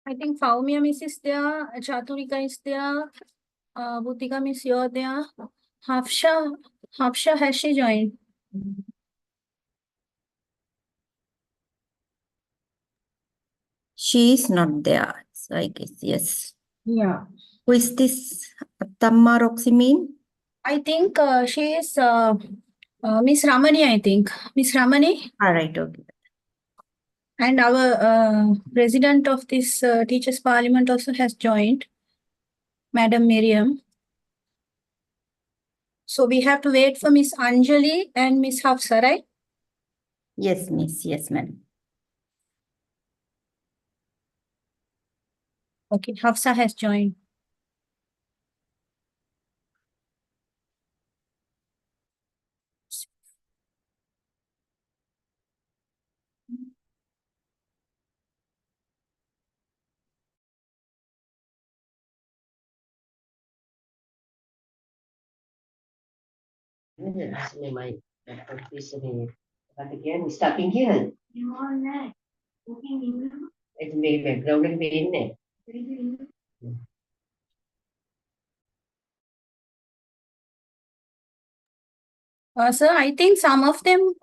I think Faumia Miss is there, Chaturika is there, Bhutika Miss, you're there. Hafsha, has she joined? She is not there. So I guess, yes. Yeah. Who is this Tamma Roximin? I think she is Miss Ramani, I think. Miss Ramani. All right, okay. And our president of this Teachers Parliament also has joined, Madam Miriam. So we have to wait for Miss Anjali and Miss Hafsa, right? Yes, Miss. Yes, ma'am. Okay, Hafsa has joined. Sir, I think some of them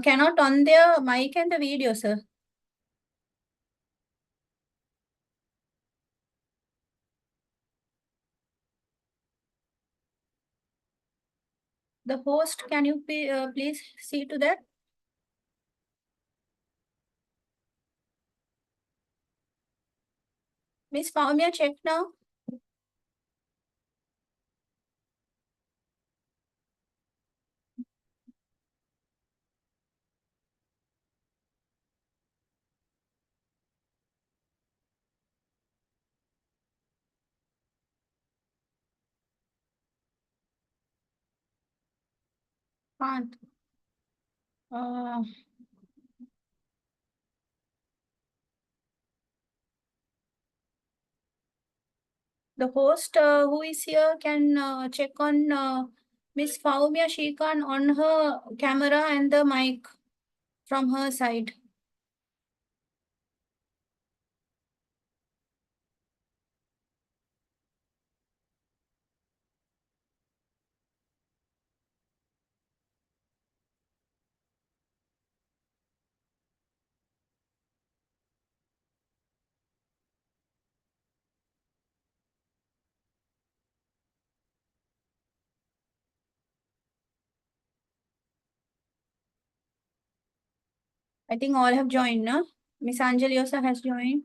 cannot on their mic and the video, sir. The host, can you please see to that? Miss Paumia, check now. Can't. The host who is here can check on Miss Paumia. She can on her camera and the mic from her side. I think all have joined, no? Miss Anjali also has joined.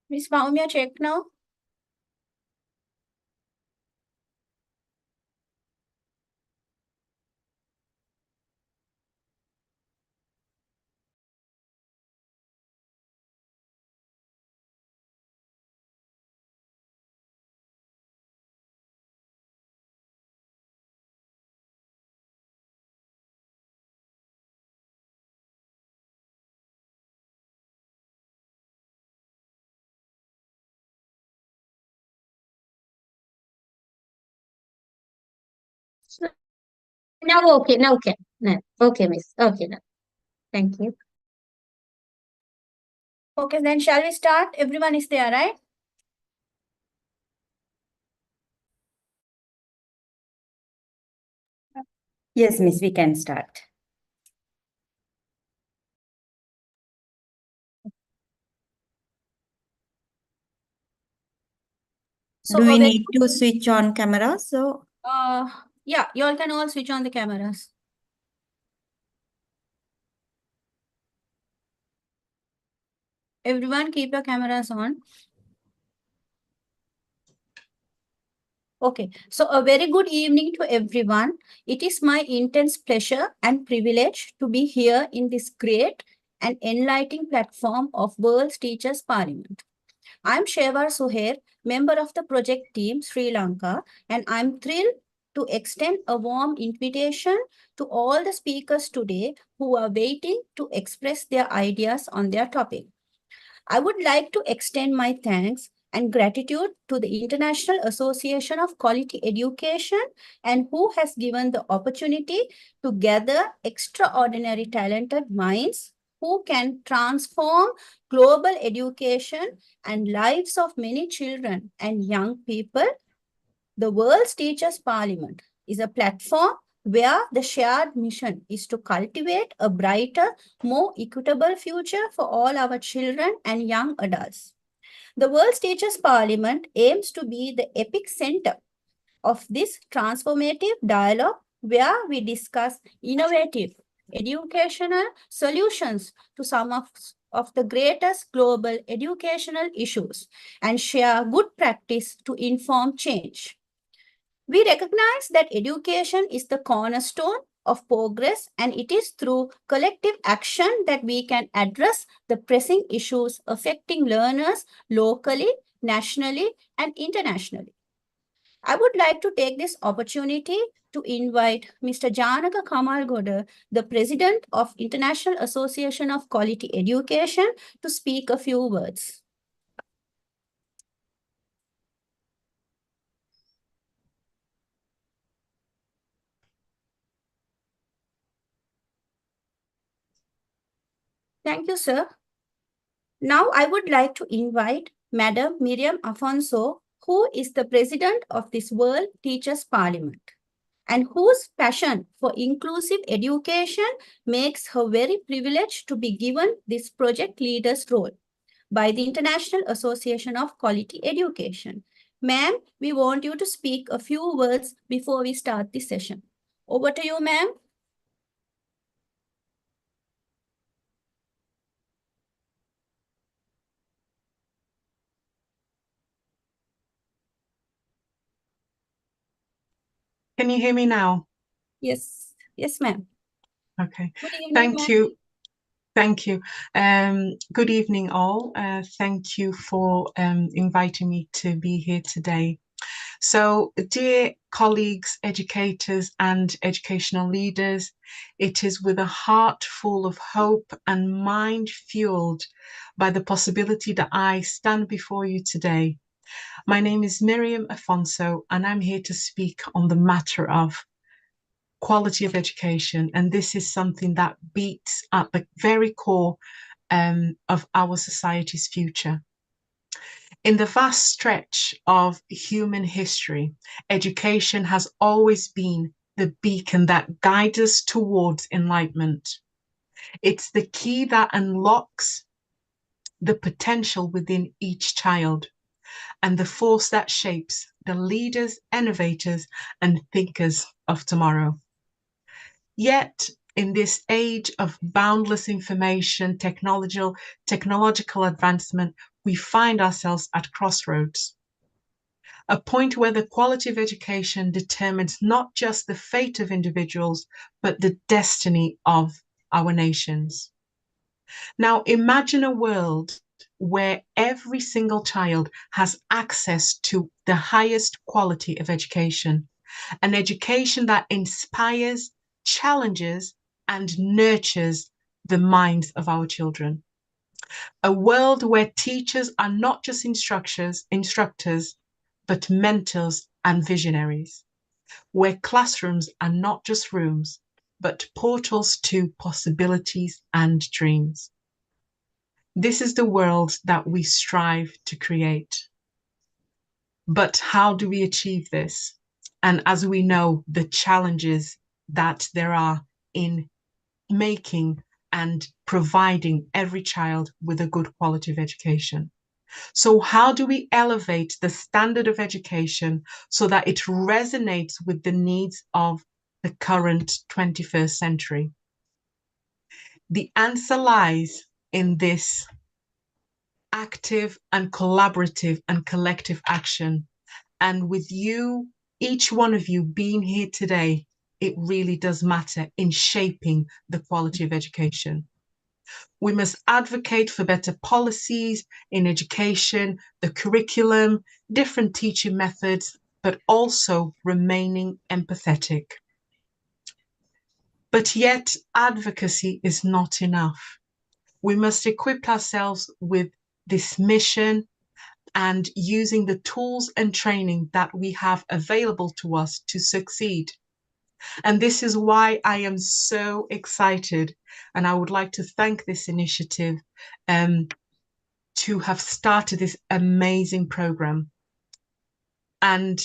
Miss Paumia, check now. Now okay, now okay. No, okay, miss. Okay, now. Thank you. Okay, then shall we start? Everyone is there, right? Yes, Miss, we can start. So do we need to switch on camera? So yeah, you all can all switch on the cameras. Everyone keep your cameras on. Okay, so a very good evening to everyone. It is my intense pleasure and privilege to be here in this great and enlightening platform of World's Teachers Parliament. I'm Shevar Suhair, member of the project team Sri Lanka, and I'm thrilled to extend a warm invitation to all the speakers today who are waiting to express their ideas on their topic. I would like to extend my thanks and gratitude to the International Association of Quality Education, and who has given the opportunity to gather extraordinary talented minds who can transform global education and lives of many children and young people. The World's Teachers Parliament is a platform where the shared mission is to cultivate a brighter, more equitable future for all our children and young adults. The World's Teachers Parliament aims to be the epic center of this transformative dialogue where we discuss innovative educational solutions to some of the greatest global educational issues and share good practice to inform change. We recognize that education is the cornerstone of progress, and it is through collective action that we can address the pressing issues affecting learners locally, nationally, and internationally. I would like to take this opportunity to invite Mr. Janaka Kamalgoda, the President of International Association of Quality Education, to speak a few words. Thank you, sir. Now I would like to invite Madam Miriam Afonso, who is the President of this World Teachers Parliament, and whose passion for inclusive education makes her very privileged to be given this project leader's role by the International Association of Quality Education. Ma'am, we want you to speak a few words before we start the session. Over to you, ma'am. Can you hear me now? Yes, yes, ma'am. Okay. Good evening, Thank ma'am. you. Thank you. Good evening, all. Thank you for inviting me to be here today. So, dear colleagues, educators, and educational leaders, it is with a heart full of hope and mind fueled by the possibility that I stand before you today. My name is Miriam Afonso, and I'm here to speak on the matter of quality of education. And this is something that beats at the very core of our society's future. In the vast stretch of human history, education has always been the beacon that guides us towards enlightenment. It's the key that unlocks the potential within each child and the force that shapes the leaders, innovators, and thinkers of tomorrow. Yet, in this age of boundless information, technological advancement, we find ourselves at crossroads, a point where the quality of education determines not just the fate of individuals, but the destiny of our nations. Now, imagine a world where every single child has access to the highest quality of education, an education that inspires, challenges, and nurtures the minds of our children. A world where teachers are not just instructors, but mentors and visionaries. Where classrooms are not just rooms, but portals to possibilities and dreams. This is the world that we strive to create. But how do we achieve this? And as we know, the challenges that there are in making and providing every child with a good quality of education. So how do we elevate the standard of education so that it resonates with the needs of the current 21st century? The answer lies in this active and collaborative and collective action. And with you, each one of you being here today, it really does matter in shaping the quality of education. We must advocate for better policies in education, the curriculum, different teaching methods, but also remaining empathetic. But yet, advocacy is not enough. We must equip ourselves with this mission and using the tools and training that we have available to us to succeed. And this is why I am so excited, and I would like to thank this initiative to have started this amazing program. And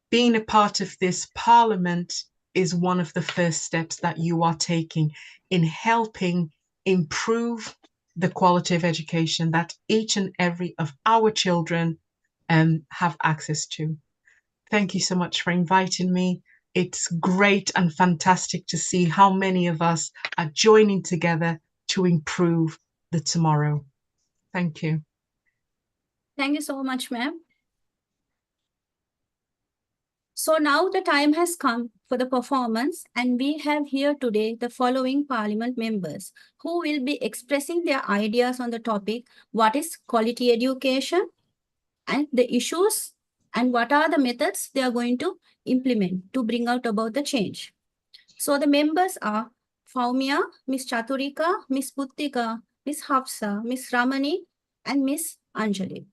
being a part of this parliament is one of the first steps that you are taking in helping improve the quality of education that each and every of our children have access to. Thank you so much for inviting me. It's great and fantastic to see how many of us are joining together to improve the tomorrow. Thank you. Thank you so much, ma'am. So now the time has come for the performance, and we have here today the following Parliament members who will be expressing their ideas on the topic, what is quality education and the issues and what are the methods they are going to implement to bring out about the change. So the members are Faumia, Miss Chaturika, Miss Puttika, Miss Hafsa, Miss Ramani, and Miss Anjali.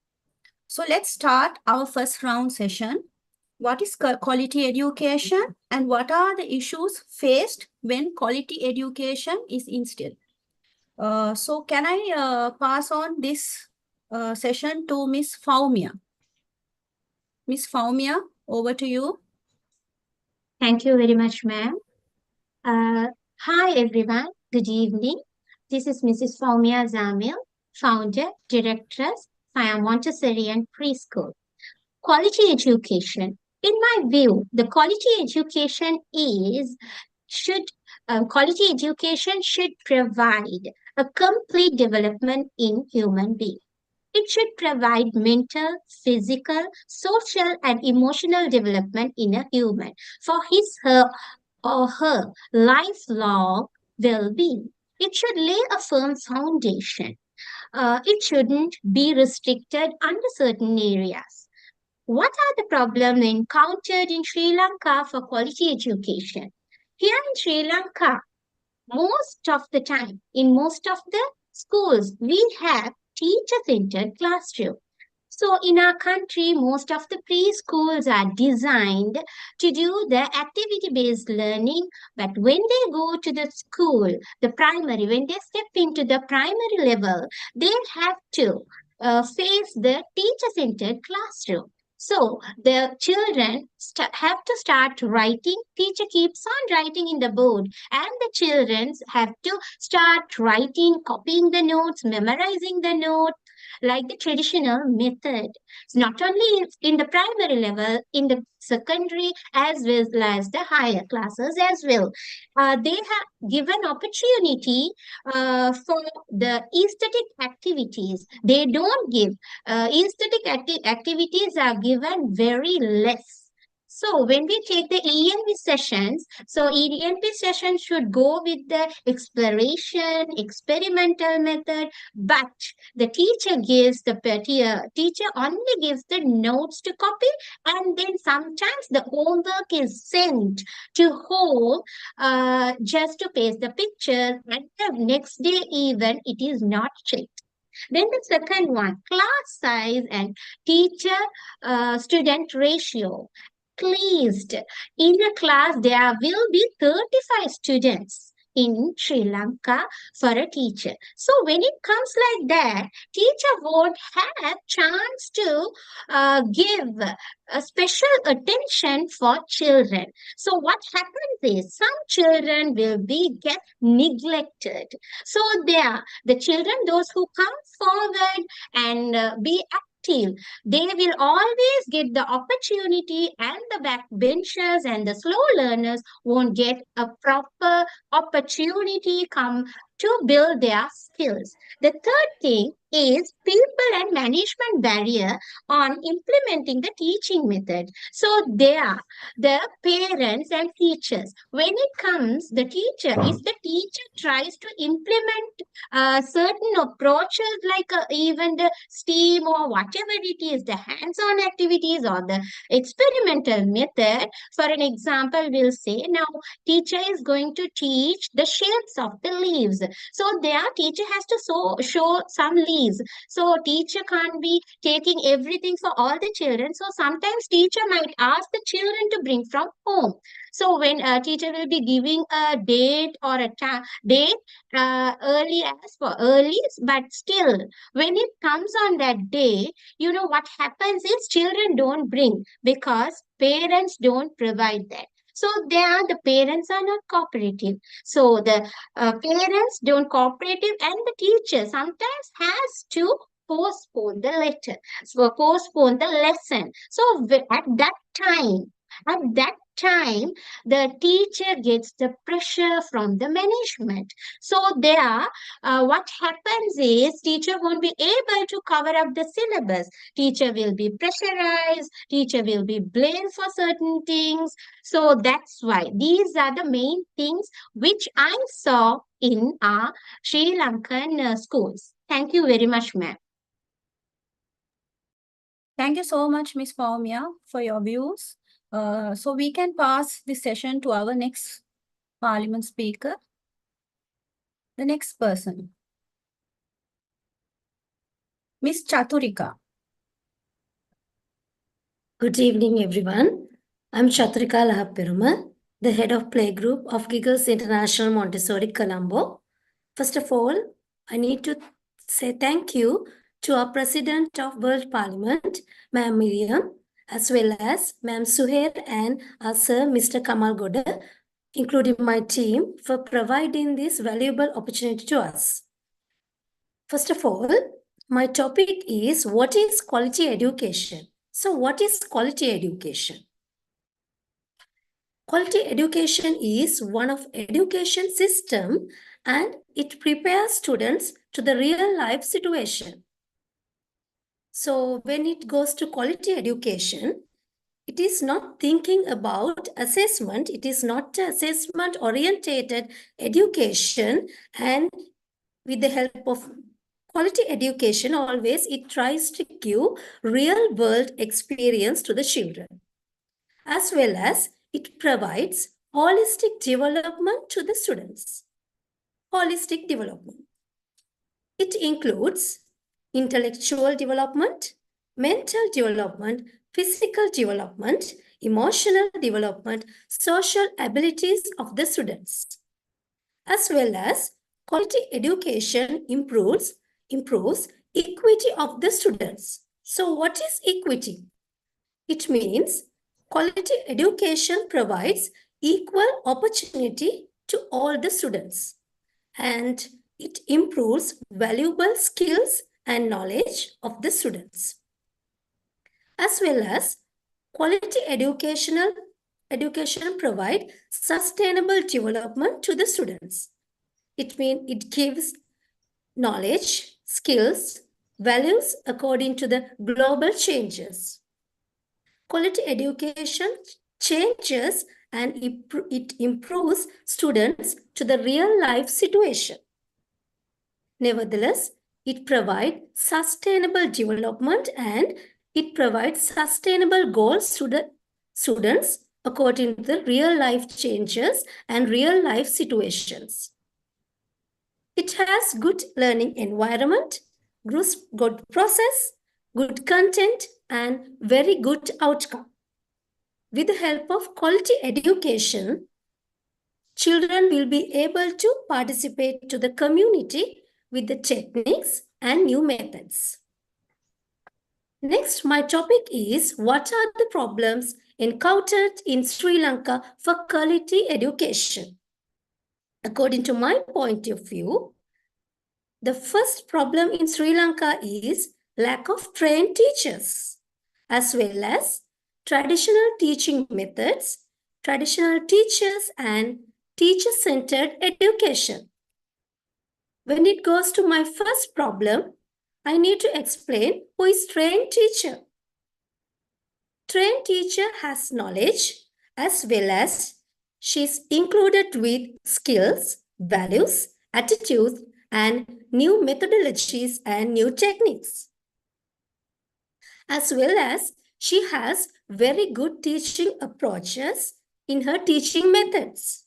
So let's start our first round session. What is quality education and what are the issues faced when quality education is instilled? So can I pass on this session to Miss Faumia? Miss Faumia, over to you. Thank you very much, ma'am. Hi, everyone. Good evening. This is Mrs. Faumia Zamil, founder, directress, Fire Montessori and Preschool. Quality education. In my view, the quality education quality education should provide a complete development in human being. It should provide mental, physical, social, and emotional development in a human for his, her, or her lifelong well-being. It should lay a firm foundation. It shouldn't be restricted under certain areas. What are the problems encountered in Sri Lanka for quality education? Here in Sri Lanka, most of the time, in most of the schools, we have teacher-centered classroom. So in our country, most of the preschools are designed to do the activity-based learning. But when they go to the school, the primary, when they step into the primary level, they have to face the teacher-centered classroom. So the children have to start writing. Teacher keeps on writing in the board, and the children have to start writing, copying the notes, memorizing the notes, like the traditional method. It's not only in the primary level, in the secondary as well as the higher classes as well. They have given opportunity for the aesthetic activities. They don't give aesthetic activities are given very less. So when we take the ENP sessions, so ENP sessions should go with the exploration, experimental method, but the teacher only gives the notes to copy, and then sometimes the homework is sent to home just to paste the pictures, and the next day even it is not checked. Then the second one, class size and teacher student ratio. Please, in a class, there will be 35 students in Sri Lanka for a teacher. So when it comes like that, teacher won't have chance to give a special attention for children. So what happens is some children will get neglected. So the children, those who come forward and be active, they will always get the opportunity, and the backbenchers and the slow learners won't get a proper opportunity come to build their skills. The third thing is people and management barrier on implementing the teaching method. So there, the parents and teachers, when it comes, if the teacher tries to implement certain approaches like even the STEAM or whatever it is, the hands-on activities or the experimental method, for an example, we'll say now teacher is going to teach the shapes of the leaves. So their teacher has to show some leaves. families. So teacher can't be taking everything for all the children. So sometimes teacher might ask the children to bring from home. So when a teacher will be giving a date or a date early as for early, but still when it comes on that day, you know what happens is children don't bring because parents don't provide that. So the parents are not cooperative. So the parents don't cooperative, and the teacher sometimes has to postpone the letter, so postpone the lesson. So at that time, the teacher gets the pressure from the management. So there, what happens is teacher won't be able to cover up the syllabus. Teacher will be pressurized. Teacher will be blamed for certain things. So that's why these are the main things which I saw in our Sri Lankan schools. Thank you very much, ma'am. Thank you so much, Ms. Paumia, for your views. So we can pass the session to our next Parliament speaker, the next person, Ms. Chaturika. Good evening, everyone. I'm Chatrika Lahaperumal, the head of playgroup of Giggles International Montessori, Colombo. First of all, I need to say thank you to our President of World Parliament, Ma'am Miriam, as well as Ma'am Suhair and our Sir Mr. Kamal Goda, including my team, for providing this valuable opportunity to us. First of all, my topic is what is quality education? So what is quality education? Quality education is one of education system and it prepares students to the real life situation. So when it goes to quality education, it is not thinking about assessment. It is not assessment orientated education, and with the help of quality education, always it tries to give real world experience to the children, as well as it provides holistic development to the students. Holistic development. It includes intellectual development, mental development, physical development, emotional development, social abilities of the students, as well as quality education improves equity of the students. So what is equity? It means quality education provides equal opportunity to all the students, and it improves valuable skills and knowledge of the students. As well as quality education provide sustainable development to the students. It means it gives knowledge, skills, values according to the global changes. Quality education changes and it improves students to the real life situation. Nevertheless, it provides sustainable development and it provides sustainable goals to the students according to the real life changes and real life situations. It has good learning environment, good process, good content, and very good outcome. With the help of quality education, children will be able to participate to the community with the techniques and new methods. Next, my topic is what are the problems encountered in Sri Lanka for quality education? According to my point of view, the first problem in Sri Lanka is lack of trained teachers, as well as traditional teaching methods, traditional teachers, and teacher-centered education. When it goes to my first problem, I need to explain who is trained teacher. Trained teacher has knowledge as well as she's included with skills, values, attitudes, and new methodologies and new techniques. As well as she has very good teaching approaches in her teaching methods.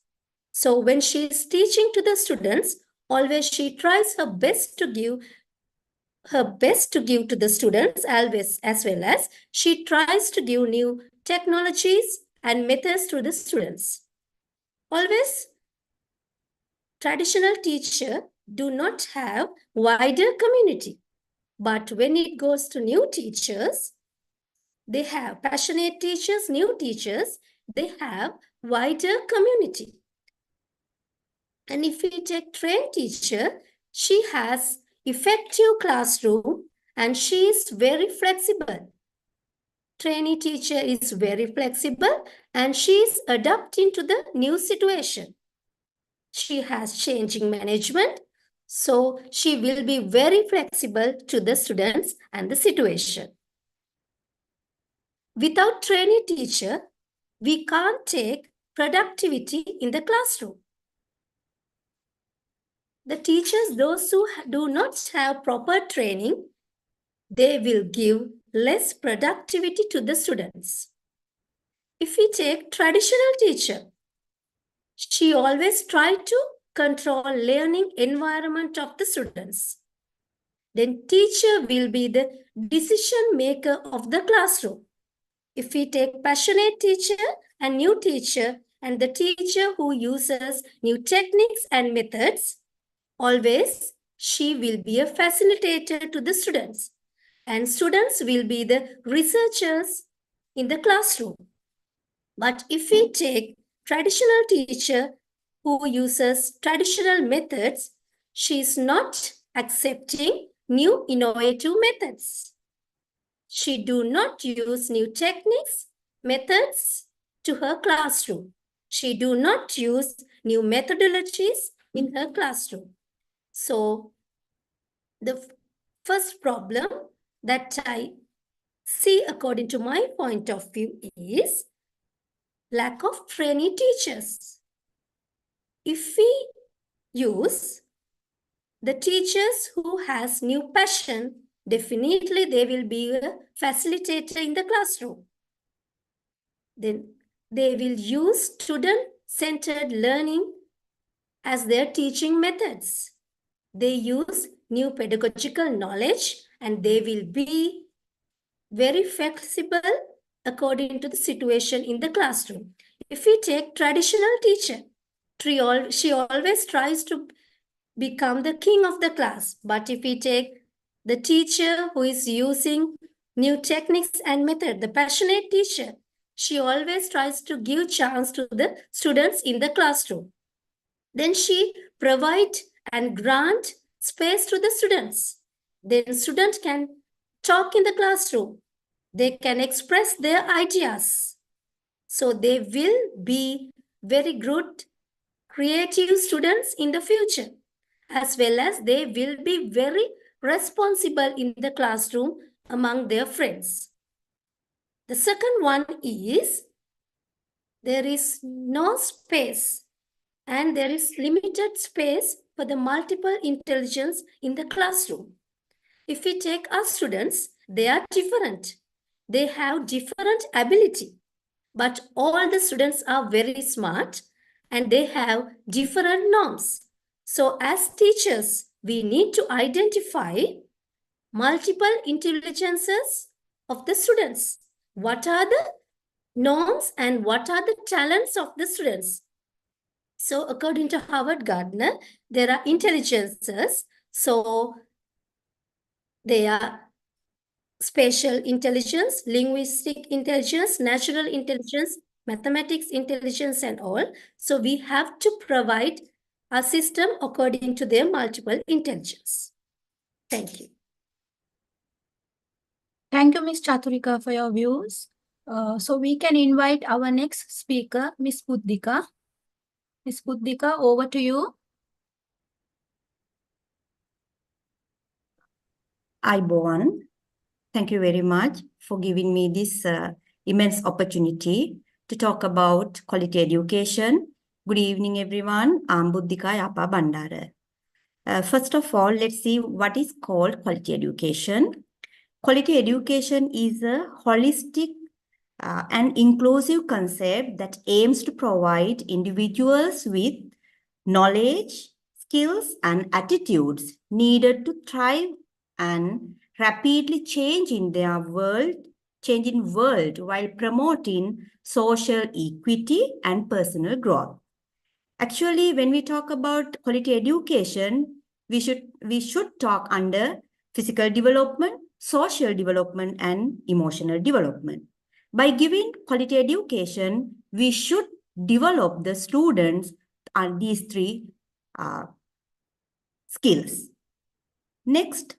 So when she is teaching to the students, always she tries her best to give her best to give to the students always, as well as she tries to give new technologies and methods to the students. Always, traditional teacher do not have wider community. But when it goes to new teachers, they have passionate teachers, new teachers, they have wider community. And if we take trained teacher, she has effective classroom and she is very flexible. Trainee teacher is very flexible and she is adapting to the new situation. She has changing management, so she will be very flexible to the students and the situation. Without trainee teacher, we can't take productivity in the classroom. The teachers, those who do not have proper training, they will give less productivity to the students. If we take traditional teacher, she always try to control learning environment of the students. Then teacher will be the decision maker of the classroom. If we take passionate teacher and new teacher and the teacher who uses new techniques and methods, always she will be a facilitator to the students and students will be the researchers in the classroom. But if we take traditional teacher who uses traditional methods, she is not accepting new innovative methods. She do not use new techniques, methods to her classroom. She do not use new methodologies in her classroom. So the first problem that I see according to my point of view is lack of trainee teachers. If we use the teachers who has new passion, definitely they will be a facilitator in the classroom. Then they will use student-centered learning as their teaching methods. They use new pedagogical knowledge and they will be very flexible according to the situation in the classroom. If we take traditional teacher, she always tries to become the king of the class. But if we take the teacher who is using new techniques and method, the passionate teacher, she always tries to give chance to the students in the classroom. Then she provide and grant space to the students. Then students can talk in the classroom. They can express their ideas. So they will be very good creative students in the future, as well as they will be very responsible in the classroom among their friends. The second one is there is no space and there is limited space for the multiple intelligence in the classroom. If we take our students, they are different. They have different ability, but all the students are very smart and they have different norms. So as teachers, we need to identify multiple intelligences of the students. What are the norms and what are the talents of the students? So according to Howard Gardner, there are intelligences. So they are spatial intelligence, linguistic intelligence, natural intelligence, mathematics intelligence and all. So we have to provide a system according to their multiple intelligence. Thank you. Thank you, Ms. Chaturika, for your views. So we can invite our next speaker, Ms. Buddhika. Ms. Buddhika, over to you. Aibowan, thank you very much for giving me this immense opportunity to talk about quality education. Good evening, everyone. I'm Buddhika Yapa Bandara. First of all, let's see what is called quality education. Quality education is a holistic and inclusive concept that aims to provide individuals with knowledge, skills, and attitudes needed to thrive and rapidly changing world while promoting social equity and personal growth. Actually, when we talk about quality education, we should talk under physical development, social development, and emotional development. By giving quality education, we should develop the students on these three skills. Next,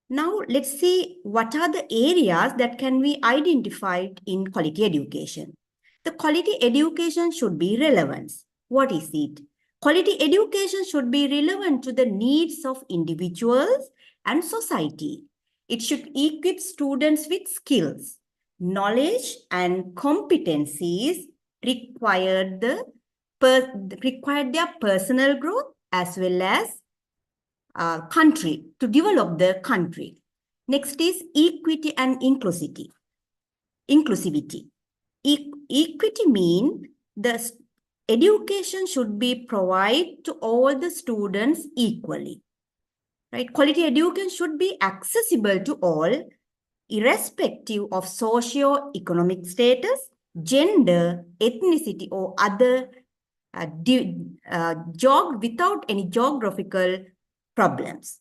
now let's see what are the areas that can be identified in quality education. The quality education should be relevant. What is it? Quality education should be relevant to the needs of individuals and society. It should equip students with skills, knowledge, and competencies required their personal growth as well as country, to develop the country. Next is equity and inclusivity. Equity means the education should be provided to all the students equally. Right? Quality education should be accessible to all, irrespective of socio-economic status, gender, ethnicity, or other without any geographical problems.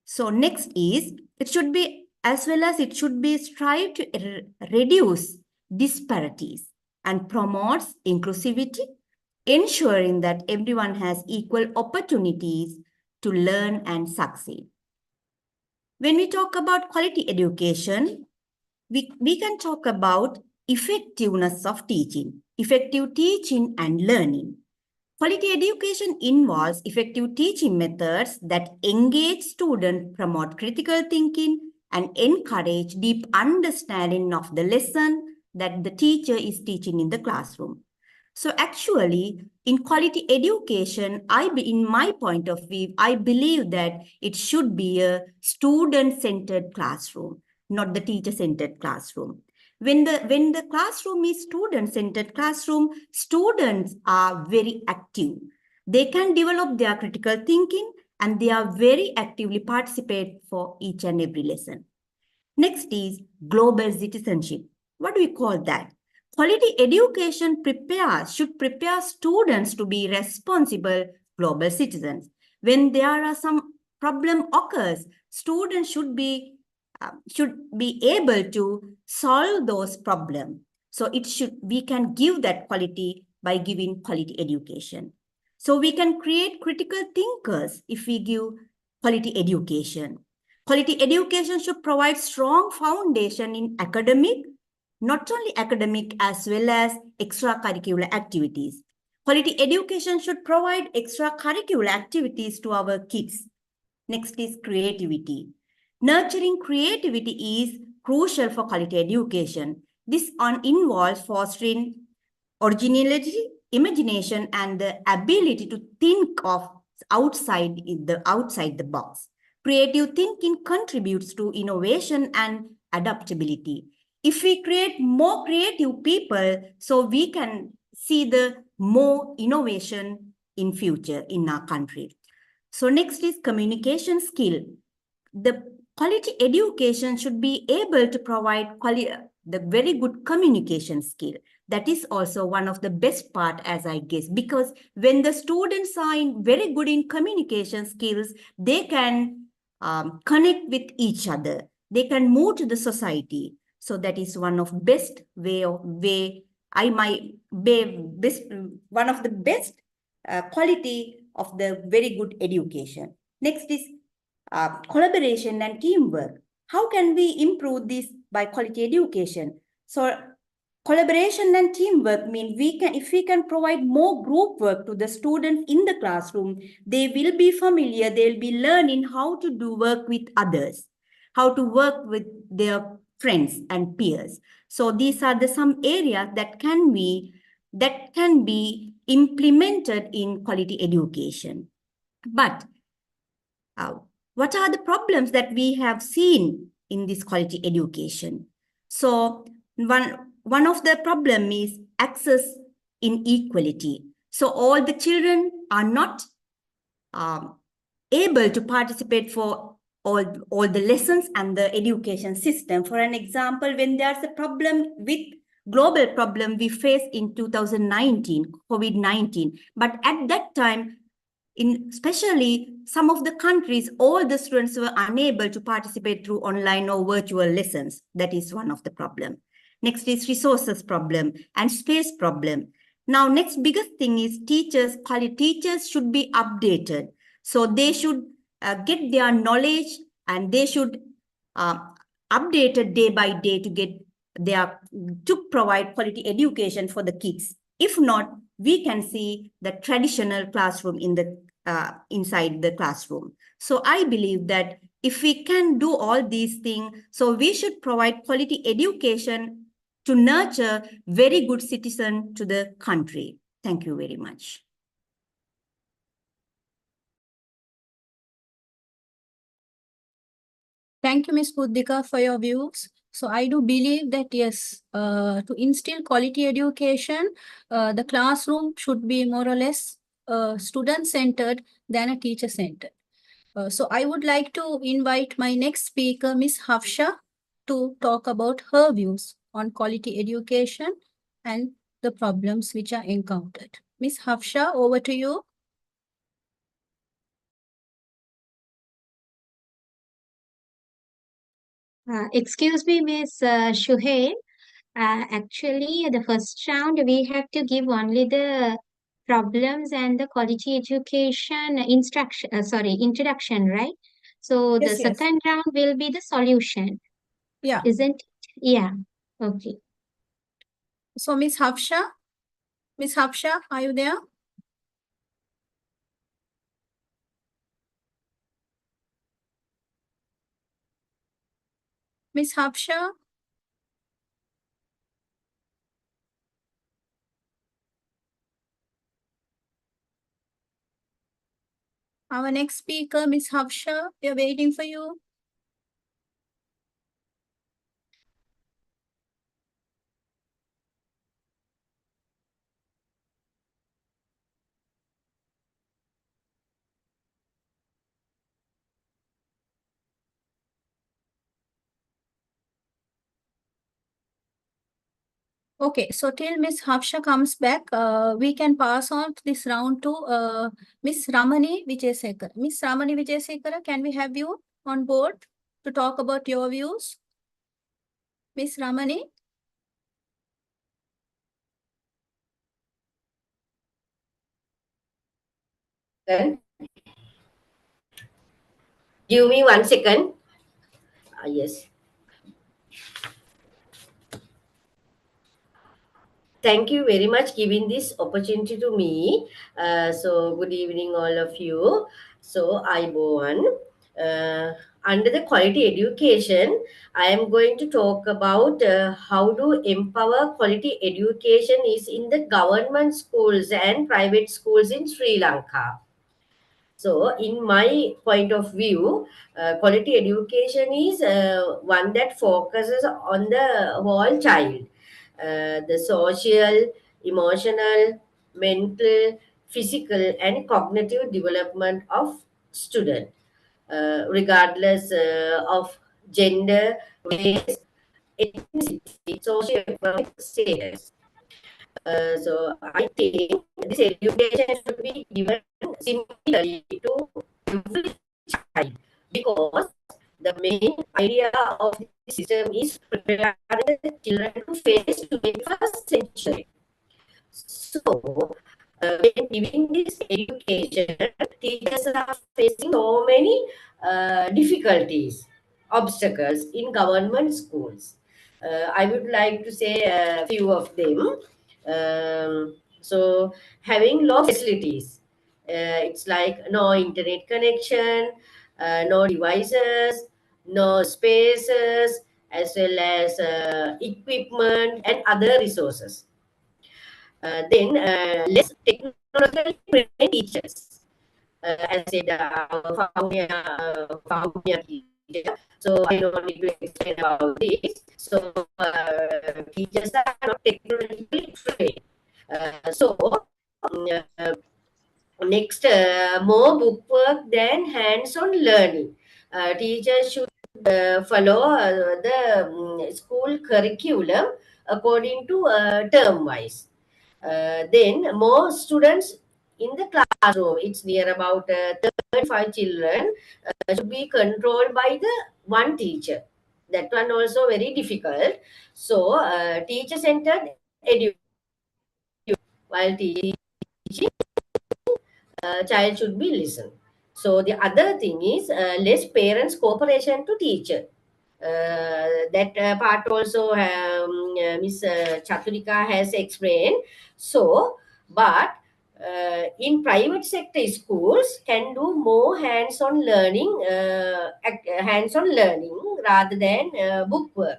So next is, it should be strive to reduce disparities and promotes inclusivity, ensuring that everyone has equal opportunities to learn and succeed. When we talk about quality education, we can talk about effectiveness of teaching, effective teaching and learning. Quality education involves effective teaching methods that engage students, promote critical thinking, and encourage deep understanding of the lesson that the teacher is teaching in the classroom. So actually, in quality education, in my point of view, I believe that it should be a student-centered classroom, not the teacher-centered classroom. When the classroom is student-centered classroom, students are very active. They can develop their critical thinking and they are very actively participate for each and every lesson. Next is global citizenship. What do we call that? Quality education should prepare students to be responsible global citizens. When there are some problem occurs, students should be able to solve those problems. So we can give that quality by giving quality education. So we can create critical thinkers if we give quality education. Quality education should provide strong foundation in academic, not only academic as well as extracurricular activities. Quality education should provide extracurricular activities to our kids. Next is creativity. Nurturing creativity is crucial for quality education. This involves fostering originality, imagination, and the ability to think of outside the box. Creative thinking contributes to innovation and adaptability. If we create more creative people, so we can see the more innovation in future in our country. So next is communication skill. The quality education should be able to provide the very good communication skill. That is also one of the best part, as I guess, because when the students are very good in communication skills, they one of the best quality of the very good education. Next is collaboration and teamwork. How can we improve this by quality education? So collaboration and teamwork mean if we can provide more group work to the students in the classroom, they will be familiar, they'll be learning how to do work with others, how to work with their friends and peers. So these are some areas that can be implemented in quality education. But what are the problems that we have seen in this quality education? So one of the problem is access inequality. So all the children are not able to participate for all the lessons and the education system. For an example, when there's a problem with global problem we faced in 2019, COVID-19, but at that time, in especially some of the countries, all the students were unable to participate through online or virtual lessons. That is one of the problem. Next is resources problem and space problem. Now, next biggest thing is teachers. Quality teachers should be updated. So they should get their knowledge and they should update it day by day to get to provide quality education for the kids. If not, we can see the traditional classroom in the inside the classroom. So I believe that if we can do all these things, so we should provide quality education to nurture very good citizen to the country. Thank you very much. Thank you, Ms. Buddhika, for your views. So I do believe that, yes, to instill quality education, the classroom should be more or less student-centered than a teacher-centered. So I would like to invite my next speaker, Ms. Hafsha, to talk about her views on quality education and the problems which are encountered. Ms. Hafsha, over to you. Excuse me, Miss Shuhail. Actually, the first round we have to give only the problems and the quality education introduction, right? So the Yes, yes. second round will be the solution, Yeah. isn't it? Yeah. Okay. So Ms. Hafsha, are you there? Ms. Hafsha? Our next speaker, Ms. Hafsha, we are waiting for you. Okay, so till Ms. Hafsha comes back, we can pass on this round to Ms. Ramani Vijayasekara. Ms. Ramani Vijayasekara, can we have you on board to talk about your views? Ms. Ramani? Give me 1 second. Yes. Thank you very much giving this opportunity to me. So good evening all of you. So I born under the quality education, I am going to talk about how to empower quality education is in the government schools and private schools in Sri Lanka. So, in my point of view, quality education is one that focuses on the whole child, the social, emotional, mental, physical, and cognitive development of student, regardless of gender, race, ethnicity, socioeconomic status. So I think this education should be given similarly to every child because the main idea of this system is preparing the children to face the 21st century. So, when giving this education, teachers are facing so many difficulties, obstacles in government schools. I would like to say a few of them. So, having low facilities, it's like no internet connection, no devices, no spaces, as well as equipment and other resources. Then less technologically trained teachers. As I said, Faunia teacher. So I don't need to explain about this. So teachers are not technologically trained. So next, more book work than hands-on learning. Teachers should follow the school curriculum according to term wise. Then more students in the classroom. It's near about 35 children should be controlled by the one teacher. That one also very difficult. So teacher-centered education while teaching, child should be listened. So the other thing is less parents cooperation to teacher. That part also Miss Chaturika has explained. So, but in private sector schools can do more hands-on learning, hands-on learning rather than book work,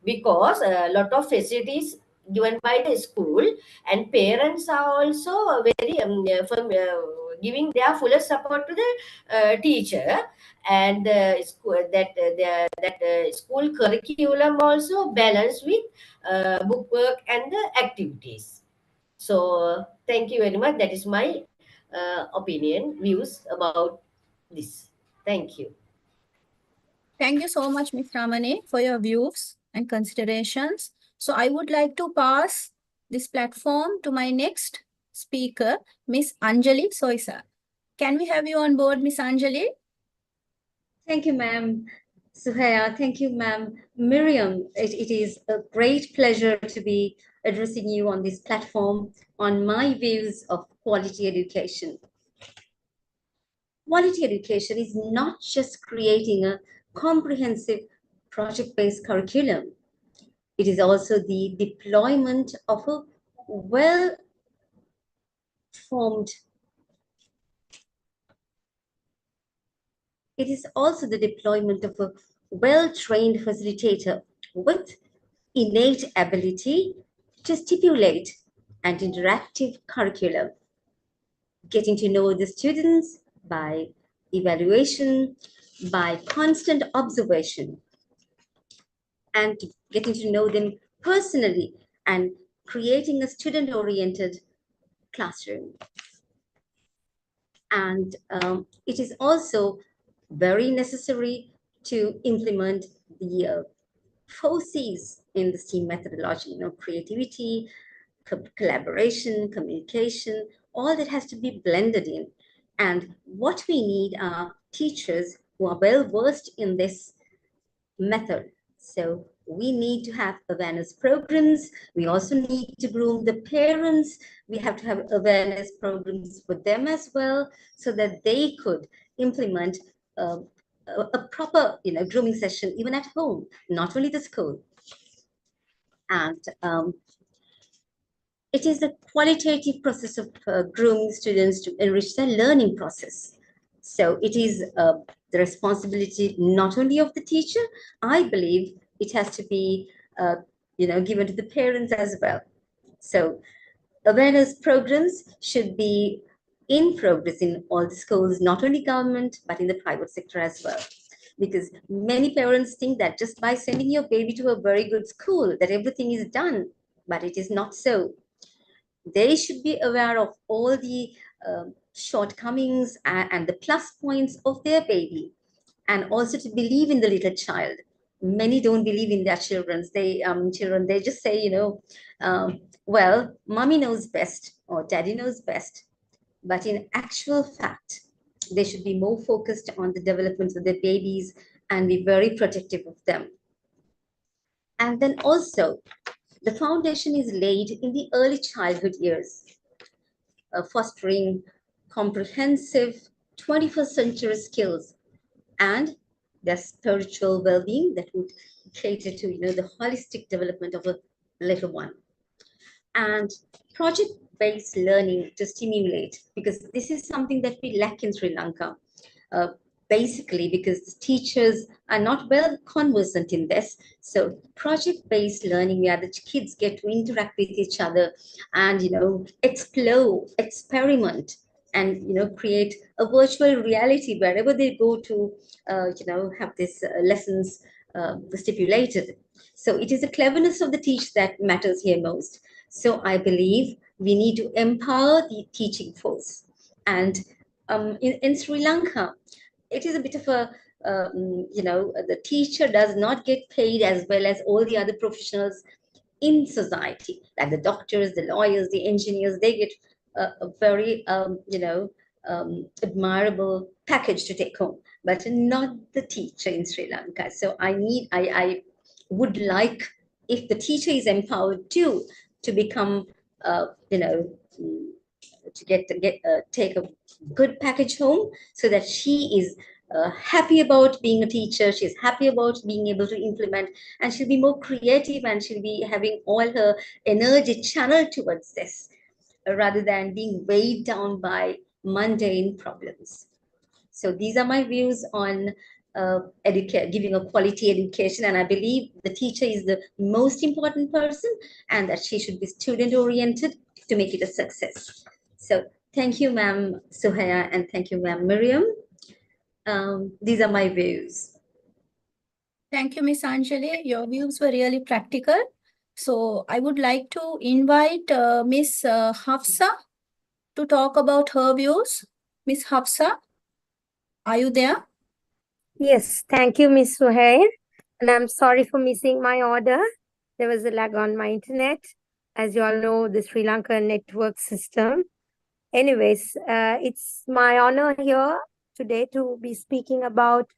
because a lot of facilities given by the school, and parents are also very giving their full support to the teacher, and school, that school curriculum also balanced with book work and the activities. So thank you very much. That is my opinion, views about this. Thank you. Thank you so much, Ms. Ramani, for your views and considerations. So I would like to pass this platform to my next speaker, Ms. Anjali Soisa. Can we have you on board, Ms. Anjali? Thank you, ma'am. Suhaya, thank you, ma'am. Miriam, it is a great pleasure to be addressing you on this platform on my views of quality education. Quality education is not just creating a comprehensive project-based curriculum. It is also the deployment of a well-formed It is also the deployment of a well-trained facilitator with innate ability to stipulate an interactive curriculum, getting to know the students by evaluation, by constant observation, and getting to know them personally and creating a student-oriented classroom. And it is also very necessary to implement the 4 C's in the STEAM methodology, creativity, collaboration, communication, all that has to be blended in. And what we need are teachers who are well versed in this method. So we need to have awareness programs. We also need to groom the parents. We have to have awareness programs for them as well, so that they could implement a proper, grooming session even at home, not only the school. And it is a qualitative process of grooming students to enrich their learning process. So it is the responsibility not only of the teacher, I believe it has to be given to the parents as well. So awareness programs should be in progress in all the schools, not only government, but in the private sector as well. Because many parents think that just by sending your baby to a very good school, that everything is done, but it is not so. They should be aware of all the shortcomings and the plus points of their baby, and also to believe in the little child. Many don't believe in their children. They just say, well, mommy knows best or daddy knows best. But in actual fact, they should be more focused on the development of their babies and be very protective of them. And then also, the foundation is laid in the early childhood years, fostering comprehensive 21st century skills and their spiritual well-being that would cater to the holistic development of a little one. And project-based learning to stimulate, because this is something that we lack in Sri Lanka. Basically because teachers are not well conversant in this. So project-based learning, where the kids get to interact with each other and explore, experiment, and create a virtual reality wherever they go to have these lessons stipulated. So it is the cleverness of the teacher that matters here most. So I believe we need to empower the teaching force. And in Sri Lanka, it is a bit of a the teacher does not get paid as well as all the other professionals in society, like the doctors, the lawyers, the engineers. They get a very admirable package to take home, but not the teacher in Sri Lanka. So I would like, if the teacher is empowered too, to become mm, to get take a good package home, so that she is happy about being a teacher. She's happy about being able to implement, and she'll be more creative, and she'll be having all her energy channeled towards this, rather than being weighed down by mundane problems. So these are my views on giving a quality education, and I believe the teacher is the most important person, and that she should be student oriented to make it a success. So thank you, ma'am Suhaya, and thank you, ma'am Miriam. These are my views. Thank you, Miss Anjali. Your views were really practical. So I would like to invite Miss Hafsa to talk about her views. Miss Hafsa, are you there? Yes, thank you, Miss Suhail. And I'm sorry for missing my order. There was a lag on my internet. As you all know, the Sri Lanka network system. Anyways, it's my honor here today to be speaking about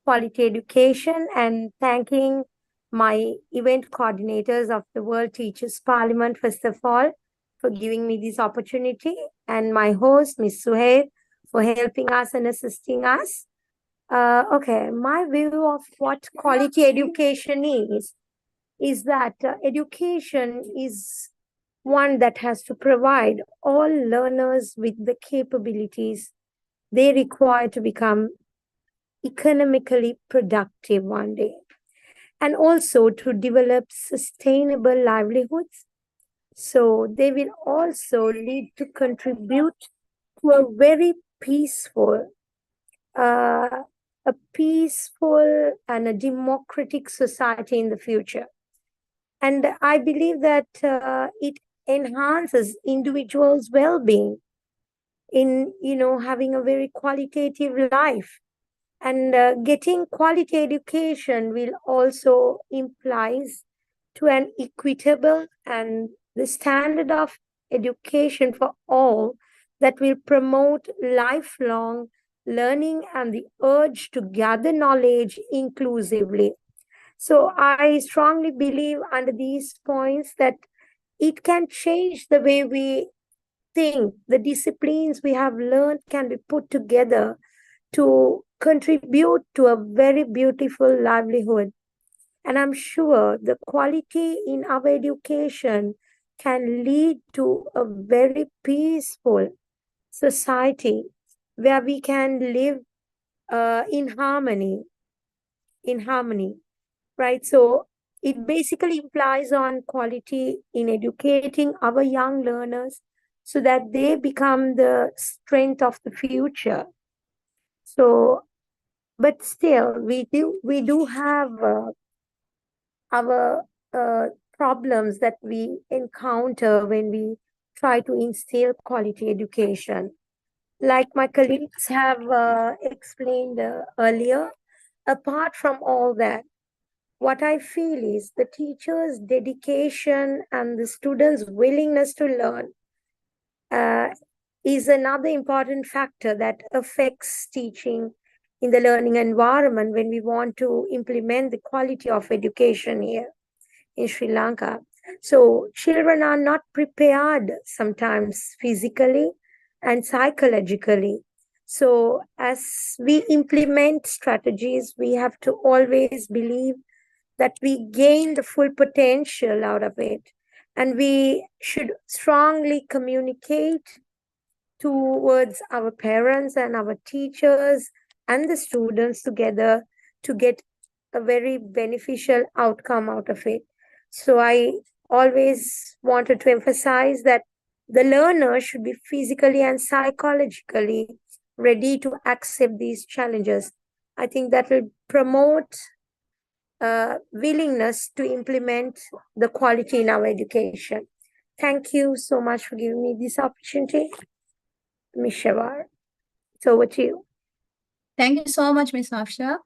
quality education and thanking my event coordinators of the World Teachers Parliament, first of all, for giving me this opportunity, and my host, Ms. Suhail, for helping us and assisting us. Okay, my view of what quality education is that education is one that has to provide all learners with the capabilities they require to become economically productive one day, and also to develop sustainable livelihoods. So they will also lead to contribute to a very peaceful, a peaceful and a democratic society in the future. And I believe that it enhances individuals' well-being in, having a very qualitative life. And getting quality education will also implies to an equitable and the standard of education for all that will promote lifelong learning and the urge to gather knowledge inclusively. So I strongly believe under these points that it can change the way we think. The disciplines we have learned can be put together to contribute to a very beautiful livelihood. And I'm sure the quality in our education can lead to a very peaceful society where we can live in harmony, right? So it basically implies on quality in educating our young learners so that they become the strength of the future. So, but still, we do have our problems that we encounter when we try to instill quality education. Like my colleagues have explained earlier, apart from all that, what I feel is the teacher's dedication and the student's willingness to learn is another important factor that affects teaching in the learning environment when we want to implement the quality of education here in Sri Lanka. So children are not prepared sometimes physically and psychologically. So as we implement strategies, we have to always believe that we gain the full potential out of it. And we should strongly communicate towards our parents and our teachers and the students together to get a very beneficial outcome out of it. So I always wanted to emphasize that the learner should be physically and psychologically ready to accept these challenges. I think that will promote willingness to implement the quality in our education. Thank you so much for giving me this opportunity, Ms. Shawar. It's over to you. Thank you so much, Miss Hafsa.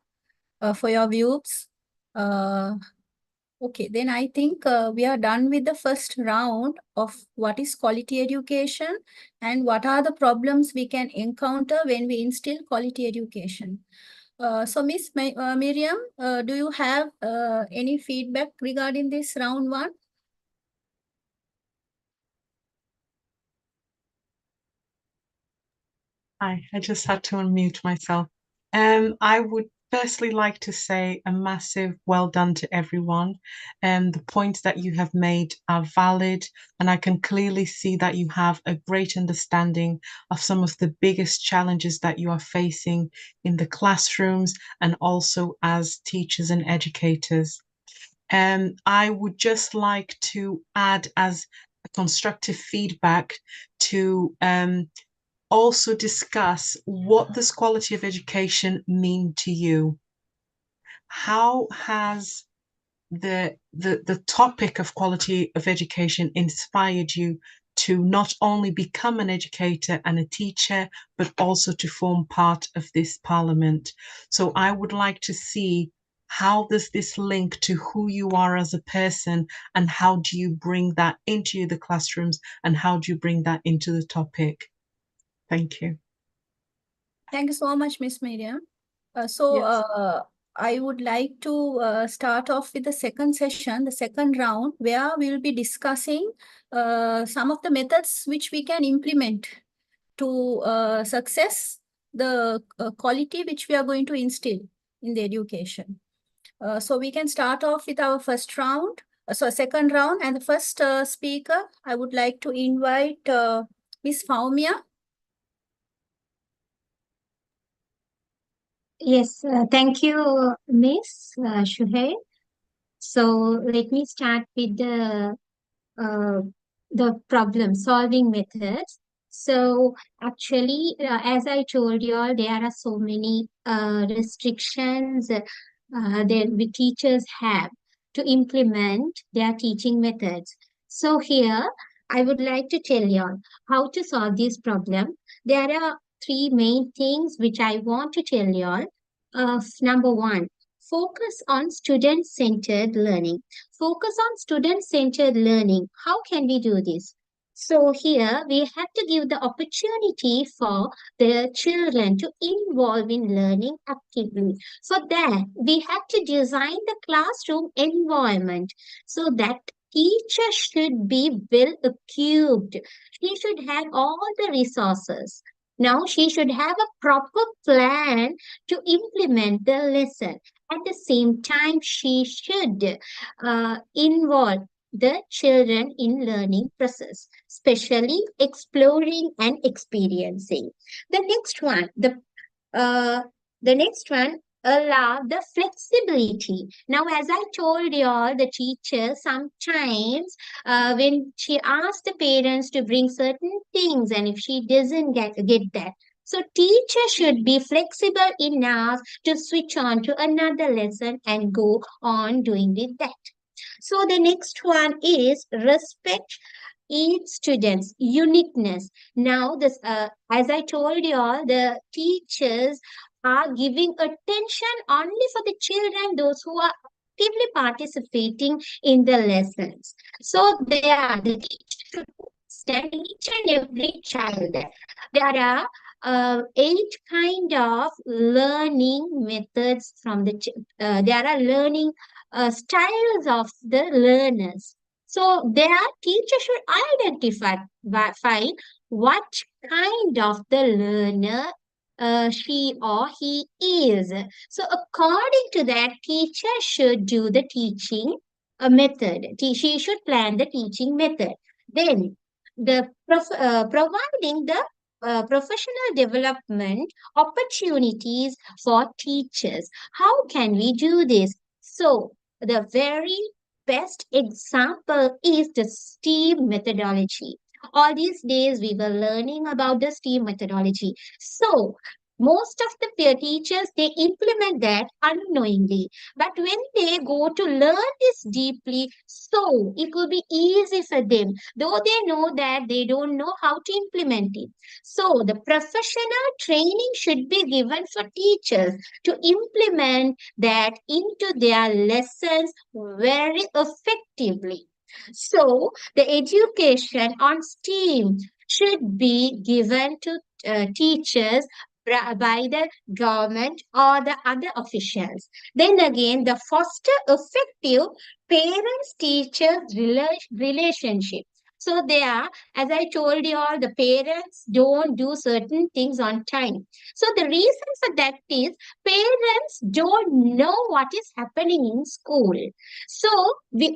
for your views. Okay, then I think we are done with the first round of what is quality education and what are the problems we can encounter when we instill quality education. So, Miss Miriam, do you have any feedback regarding this round one? Hi, I just had to unmute myself. I would firstly like to say a massive well done to everyone. The points that you have made are valid, and I can clearly see that you have a great understanding of some of the biggest challenges that you are facing in the classrooms and also as teachers and educators. I would just like to add as a constructive feedback to also discuss what does quality of education mean to you? How has the topic of quality of education inspired you to not only become an educator and a teacher, but also to form part of this parliament? So I would like to see how does this link to who you are as a person, and how do you bring that into the classrooms, and how do you bring that into the topic? Thank you. Thank you so much, Miss Miriam. Yes. I would like to start off with the second session, the second round, where we will be discussing some of the methods which we can implement to success the quality which we are going to instill in the education. So we can start off with our first round, second round, and the first speaker, I would like to invite Miss Faumia. Yes, thank you, Miss Shuhei. So let me start with uh, the problem solving methods. So actually, as I told you all, there are so many restrictions that the teachers have to implement their teaching methods. So here, I would like to tell you all how to solve this problem. There are three main things which I want to tell you all. Number one, focus on student-centered learning. Focus on student-centered learning. How can we do this? So here we have to give the opportunity for the children to involve in learning actively. For that, we have to design the classroom environment so that teacher should be well equipped. She should have all the resources. Now she should have a proper plan to implement the lesson. At the same time, she should involve the children in learning process, especially exploring and experiencing. The next one, uh, the next one, allow the flexibility. Now, as I told you all, the teacher sometimes when she asks the parents to bring certain things, and if she doesn't get that, so teacher should be flexible enough to switch on to another lesson and go on doing with that. So the next one is respect each student's uniqueness. Now, this, as I told you all, the teachers are giving attention only for the children, those who are actively participating in the lessons. So there, the teacher should understand each and every child. There are eight kind of learning methods from there are learning styles of the learners. So their teacher should identify what kind of the learner she or he is. So according to that, teacher should do the teaching method. She should plan the teaching method. Then providing the professional development opportunities for teachers. How can we do this? So the very best example is the STEAM methodology. All these days we were learning about the STEAM methodology. So Most of the peer teachers, they implement that unknowingly. But when they go to learn this deeply, so it will be easy for them, though they know that they don't know how to implement it. So the professional training should be given for teachers to implement that into their lessons very effectively. So the education on STEAM should be given to teachers by the government or the other officials. Then again, the foster effective parents-teachers relationship. So there, as I told you all, the parents don't do certain things on time. So the reason for that is parents don't know what is happening in school. So we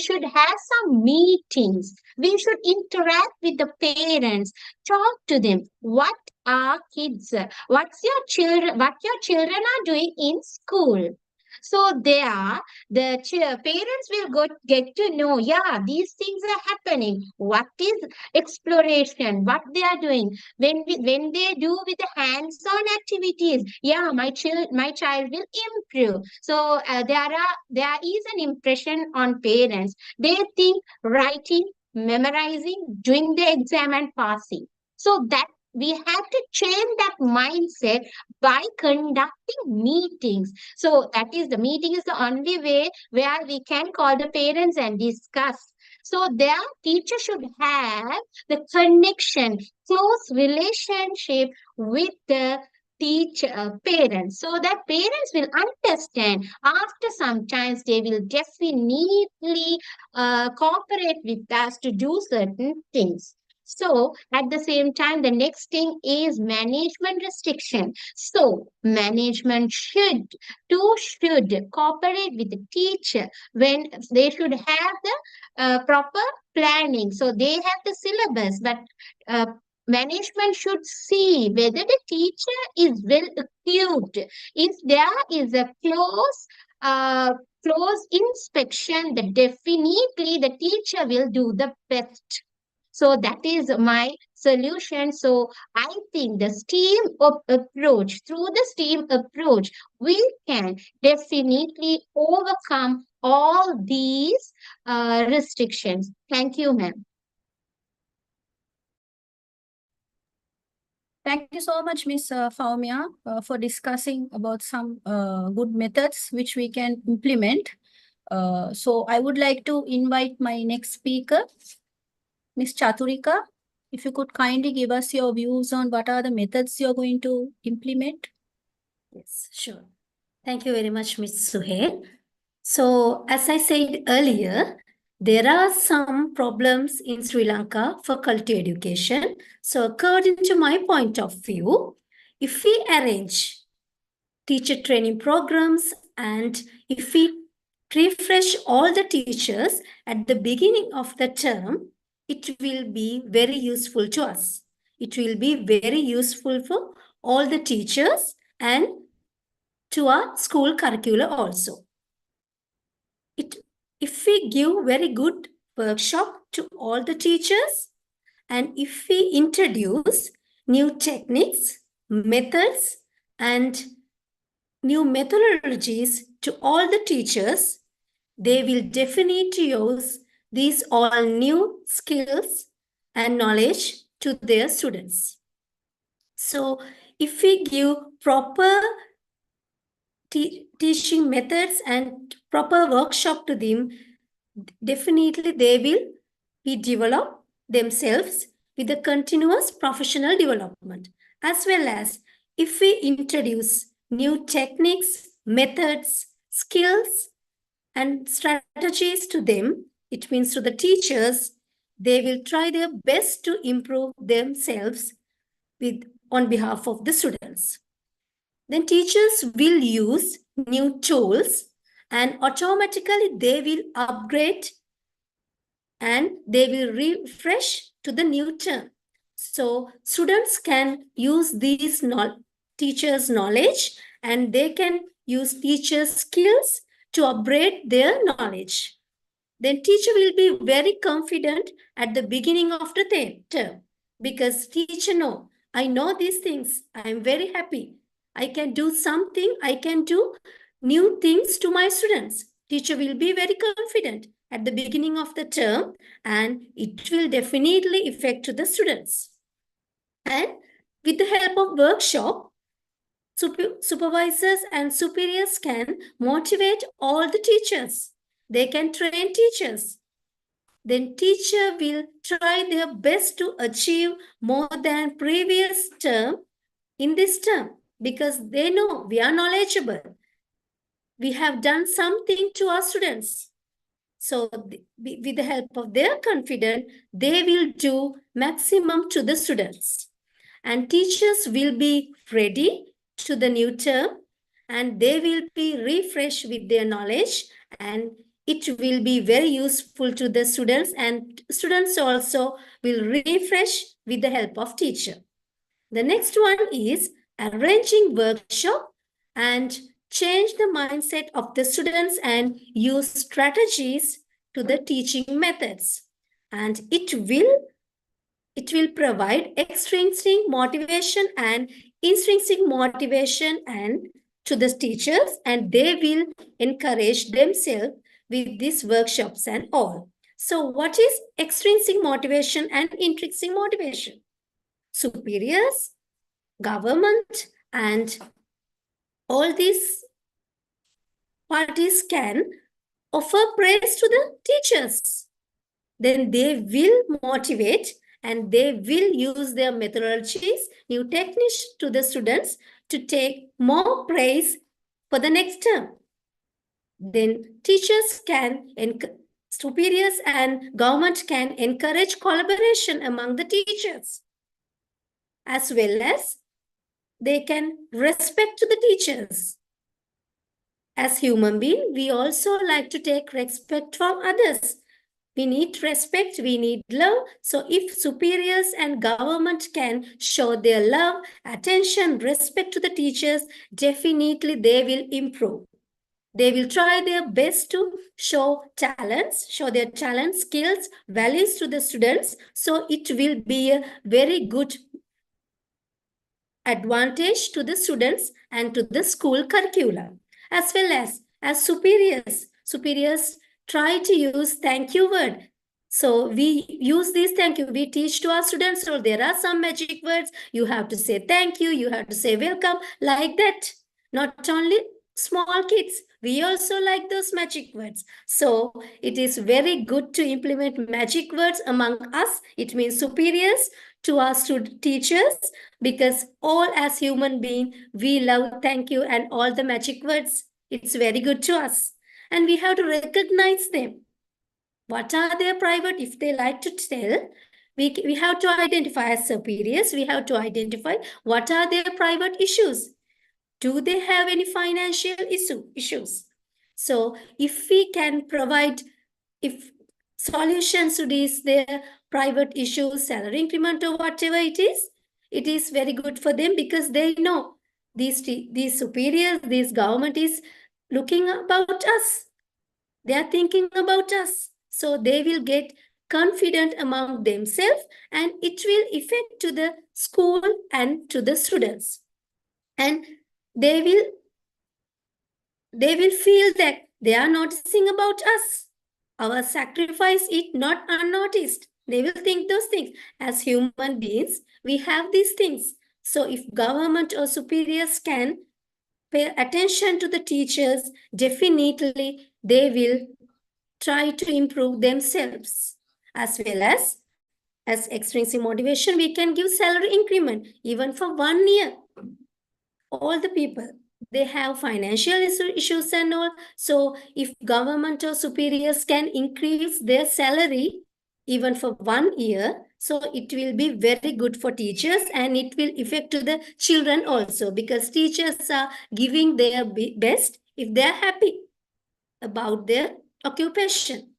should have some meetings. We should interact with the parents, talk to them. What are kids? What your children are doing in school? So there, parents will get to know, yeah, these things are happening. What is exploration? What they are doing? When they do with the hands-on activities, yeah, my child will improve. So there is an impression on parents. They think writing, memorizing, doing the exam and passing. So that we have to change that mindset by conducting meetings. So that is the meeting is the only way where we can call the parents and discuss. So their teacher should have the connection, close relationship with the teacher parents, so that parents will understand. After some times they will definitely cooperate with us to do certain things. So at the same time, the next thing is management restriction. So management should cooperate with the teacher when they should have the proper planning. So they have the syllabus, but uh, management should see whether the teacher is well equipped. If there is a close inspection, then definitely the teacher will do the best. So that is my solution. So I think the approach, through the STEAM approach, we can definitely overcome all these restrictions. Thank you, ma'am. Thank you so much, Miss Faumia, for discussing about some good methods which we can implement. So I would like to invite my next speaker, Miss Chaturika. If you could kindly give us your views on what are the methods you're going to implement. Yes, sure. Thank you very much, Ms. Suhail. So, as I said earlier, there are some problems in Sri Lanka for quality education. So, according to my point of view, if we arrange teacher training programs and if we refresh all the teachers at the beginning of the term, it will be very useful to us. It will be very useful for all the teachers and to our school curricula also. If we give very good workshop to all the teachers and if we introduce new techniques, methods and new methodologies to all the teachers, they will definitely use these all new skills and knowledge to their students. So if we give proper teaching methods and proper workshop to them, definitely they will be develop themselves with a continuous professional development. As well as if we introduce new techniques, methods, skills, and strategies to them, it means to the teachers, they will try their best to improve themselves on behalf of the students. Then teachers will use new tools and automatically they will upgrade and they will refresh to the new term. So students can use these teachers' knowledge and they can use teachers' skills to upgrade their knowledge. Then teacher will be very confident at the beginning of the term because teacher know I know these things. I am very happy. I can do something. I can do new things to my students. Teacher will be very confident at the beginning of the term, and it will definitely affect to the students. And with the help of workshop, supervisors and superiors can motivate all the teachers. They can train teachers. Then teacher will try their best to achieve more than previous term in this term because they know we are knowledgeable. We have done something to our students. So with the help of their confidence, they will do maximum to the students. And teachers will be ready to the new term and they will be refreshed with their knowledge, and it will be very useful to the students, and students also will refresh with the help of teacher. The next one is arranging workshop and change the mindset of the students and use strategies to the teaching methods. And it will provide extrinsic motivation and intrinsic motivation and to the teachers, and they will encourage themselves with these workshops and all. So what is extrinsic motivation and intrinsic motivation? Superiors, government, and all these parties can offer praise to the teachers. Then they will motivate and they will use their methodologies, new techniques to the students to take more praise for the next term. Then teachers can, superiors and government can encourage collaboration among the teachers, as well as they can respect to the teachers. As human beings, we also like to take respect from others. We need respect, we need love. So if superiors and government can show their love, attention, respect to the teachers, definitely they will improve. They will try their best to show their talents, skills, values to the students. So it will be a very good advantage to the students and to the school curriculum. As well as superiors try to use thank you word. So we use this thank you. We teach to our students. So there are some magic words. You have to say thank you. You have to say welcome, like that. Not only small kids, we also like those magic words. So it is very good to implement magic words among us. It means superiors to our teachers, because all as human being, we love thank you and all the magic words. It's very good to us. And we have to recognize them. What are their private, if they like to tell, we have to identify as superiors. We have to identify what are their private issues. Do they have any financial issues? So if we can provide solutions to these, their private issues, salary increment or whatever it is very good for them, because they know these superiors, this government is looking about us. They are thinking about us. So they will get confident among themselves, and it will affect to the school and to the students. And they will feel that they are noticing about us. Our sacrifice is not unnoticed. They will think those things. As human beings, we have these things. So if government or superiors can pay attention to the teachers, definitely they will try to improve themselves. As well as extrinsic motivation, we can give salary increment even for 1 year. All the people, they have financial issues and all. So if government or superiors can increase their salary even for 1 year, so it will be very good for teachers, and it will affect to the children also, because teachers are giving their best if they are happy about their occupation.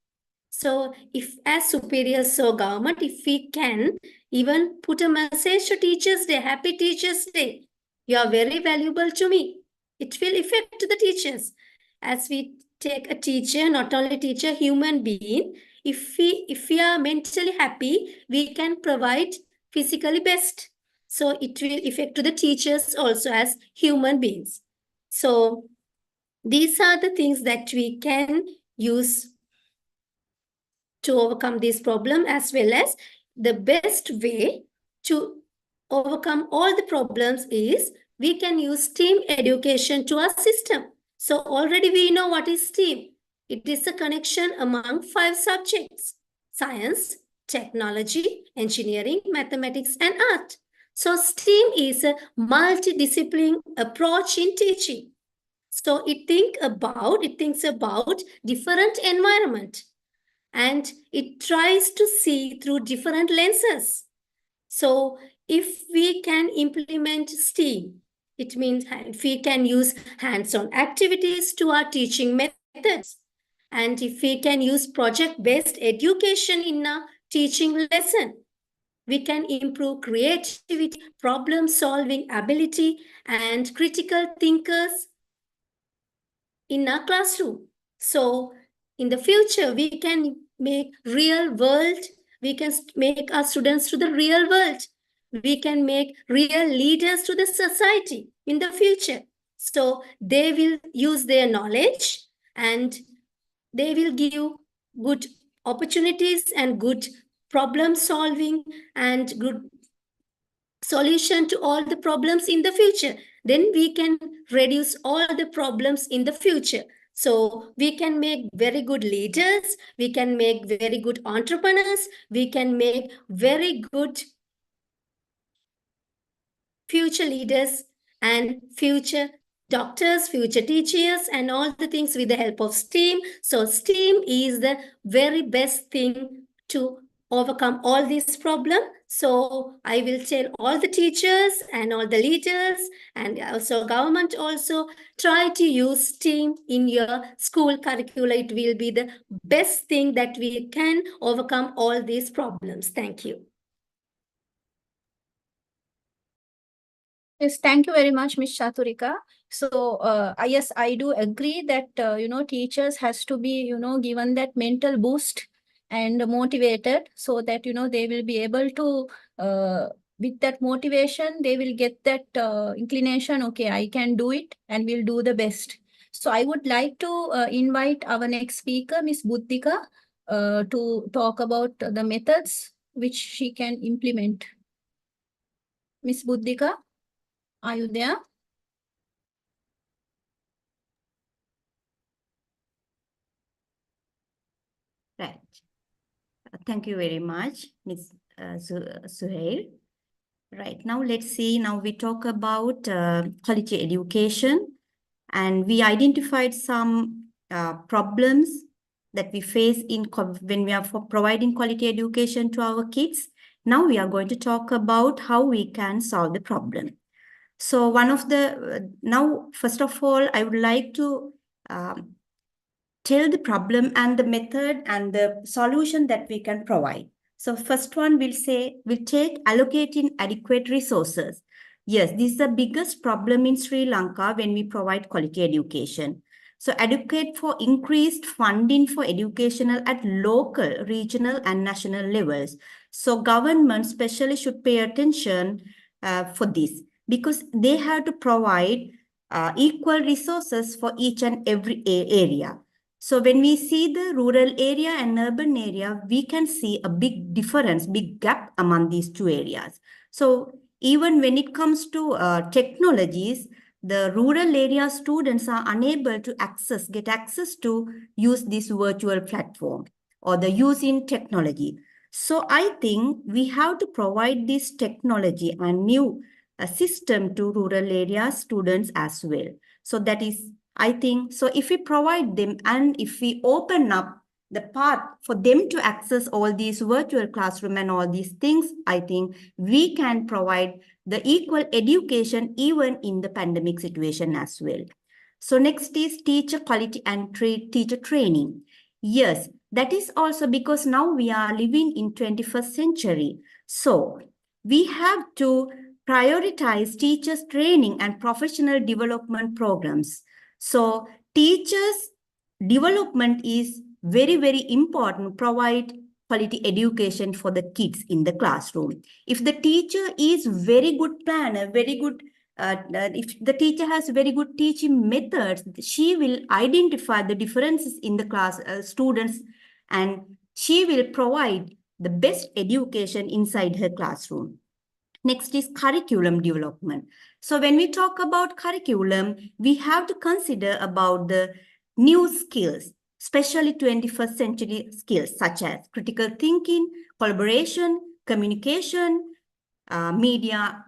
So if as superiors or government, if we can even put a message to Teachers Day, Happy Teachers Day, you are very valuable to me. It will affect to the teachers. As we take a teacher, not only teacher, human being, if we are mentally happy, we can provide physically best. So it will affect to the teachers also as human beings. So these are the things that we can use to overcome this problem, as well as the best way to overcome all the problems is we can use STEAM education to our system. So already we know what is STEAM. It is a connection among 5 subjects: science, technology, engineering, mathematics, and art. So STEAM is a multidisciplinary approach in teaching. So it thinks about different environment, and it tries to see through different lenses. So if we can implement STEAM, it means if we can use hands-on activities to our teaching methods, and if we can use project-based education in our teaching lesson, we can improve creativity, problem-solving ability, and critical thinkers in our classroom. So in the future, we can make real world, we can make our students to the real world. We can make real leaders to the society in the future. So they will use their knowledge and they will give good opportunities and good problem solving and good solution to all the problems in the future. Then we can reduce all the problems in the future. So we can make very good leaders, we can make very good entrepreneurs, we can make very good future leaders and future doctors, future teachers, and all the things with the help of STEAM. So STEAM is the very best thing to overcome all these problems. So I will tell all the teachers and all the leaders and also government also, try to use STEAM in your school curricula. It will be the best thing that we can overcome all these problems. Thank you. Yes, thank you very much, Ms. Chaturika. So, yes, I do agree that, teachers has to be, given that mental boost and motivated so that, they will be able to, with that motivation, they will get that inclination, okay, I can do it and will do the best. So I would like to invite our next speaker, Ms. Buddhika, to talk about the methods which she can implement. Ms. Buddhika? Are you there? Right. Thank you very much, Ms. Suhail. Right, now let's see, now we talk about quality education, and we identified some problems that we face when we are providing quality education to our kids. Now we are going to talk about how we can solve the problem. So one of the, now first of all, I would like to tell the problem and the method and the solution that we can provide. So first one will take allocating adequate resources. Yes, this is the biggest problem in Sri Lanka when we provide quality education. So advocate for increased funding for educational at local, regional, and national levels. So government especially should pay attention for this, because they have to provide equal resources for each and every area. So when we see the rural area and urban area, we can see a big difference, big gap among these two areas. So even when it comes to technologies, the rural area students are unable to get access to use this virtual platform or the using technology. So I think we have to provide this technology and new system to rural area students as well. So that is, I think, so if we provide them and if we open up the path for them to access all these virtual classroom and all these things, I think we can provide the equal education even in the pandemic situation as well. So next is teacher quality and teacher training. Yes, that is also because now we are living in 21st century. So we have to prioritize teachers training and professional development programs. So teachers development is very, very important. Provide quality education for the kids in the classroom. If the teacher is very good planner, very good if the teacher has very good teaching methods, she will identify the differences in the class students, and she will provide the best education inside her classroom. Next is curriculum development. So when we talk about curriculum, we have to consider about the new skills, especially 21st century skills such as critical thinking, collaboration, communication, media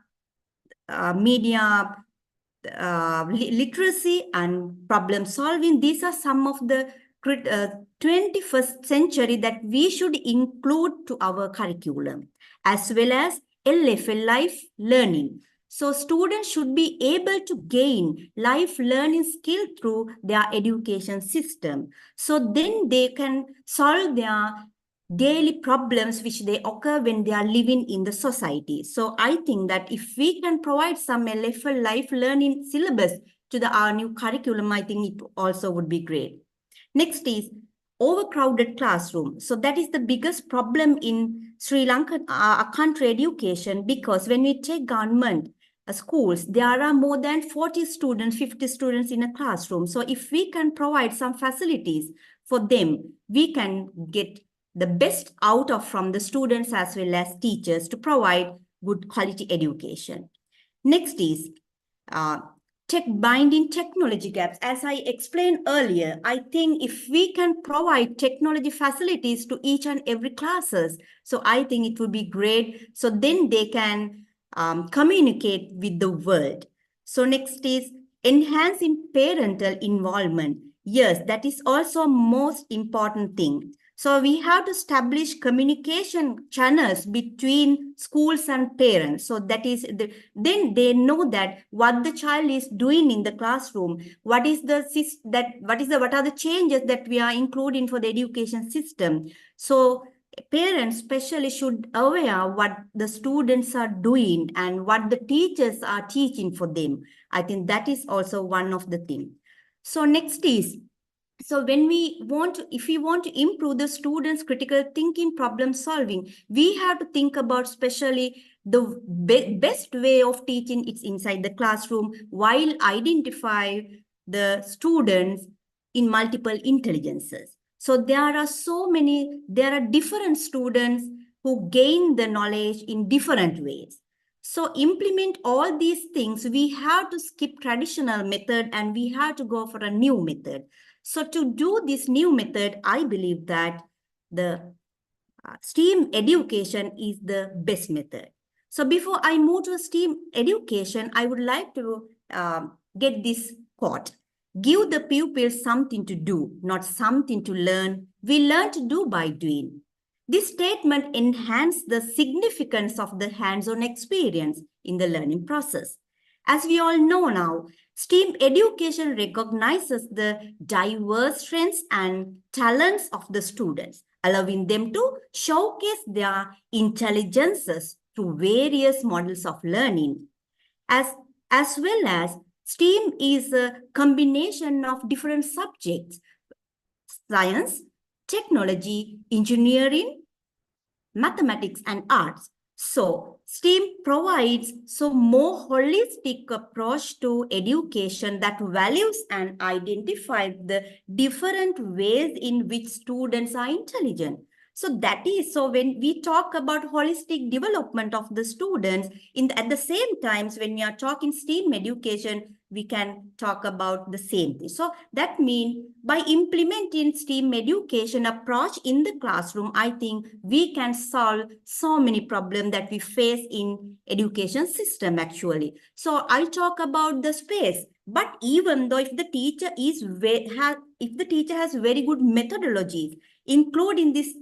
literacy, and problem solving. These are some of the 21st century that we should include to our curriculum, as well as LFL, life learning. So students should be able to gain life learning skill through their education system. So then they can solve their daily problems which they occur when they are living in the society. So I think that if we can provide some LFL life learning syllabus to our new curriculum, I think it also would be great. Next is overcrowded classroom. So that is the biggest problem in Sri Lankan country education, because when we take government schools, there are more than 40 students, 50 students in a classroom. So if we can provide some facilities for them, we can get the best out of from the students as well as teachers to provide good quality education. Next is binding technology gaps. As I explained earlier, I think if we can provide technology facilities to each and every classes, so I think it would be great. So then they can communicate with the world. So next is enhancing parental involvement. Yes, that is also most important thing. So we have to establish communication channels between schools and parents. So that is then they know that what the child is doing in the classroom, what are the changes that we are including for the education system. So parents especially should aware what the students are doing and what the teachers are teaching for them. I think that is also one of the things. So next is, so when if we want to improve the students' critical thinking, problem solving, we have to think about especially the best way of teaching it's inside the classroom, while identify the students in multiple intelligences. So there are different students who gain the knowledge in different ways. So implement all these things, we have to skip traditional method and we have to go for a new method. So to do this new method, I believe that the STEAM education is the best method. So before I move to STEAM education, I would like to get this quote. Give the pupils something to do, not something to learn. We learn to do by doing. This statement enhances the significance of the hands-on experience in the learning process. As we all know now, STEAM education recognizes the diverse strengths and talents of the students, allowing them to showcase their intelligences through various models of learning. As well as STEAM is a combination of different subjects: science, technology, engineering, mathematics, and arts. So STEAM provides more holistic approach to education that values and identifies the different ways in which students are intelligent. So when we talk about holistic development of the students, at the same times when we are talking STEAM education, we can talk about the same thing. So that means by implementing STEAM education approach in the classroom, I think we can solve so many problems that we face in education system actually. So I talk about the space, but even though if the teacher has very good methodologies, including this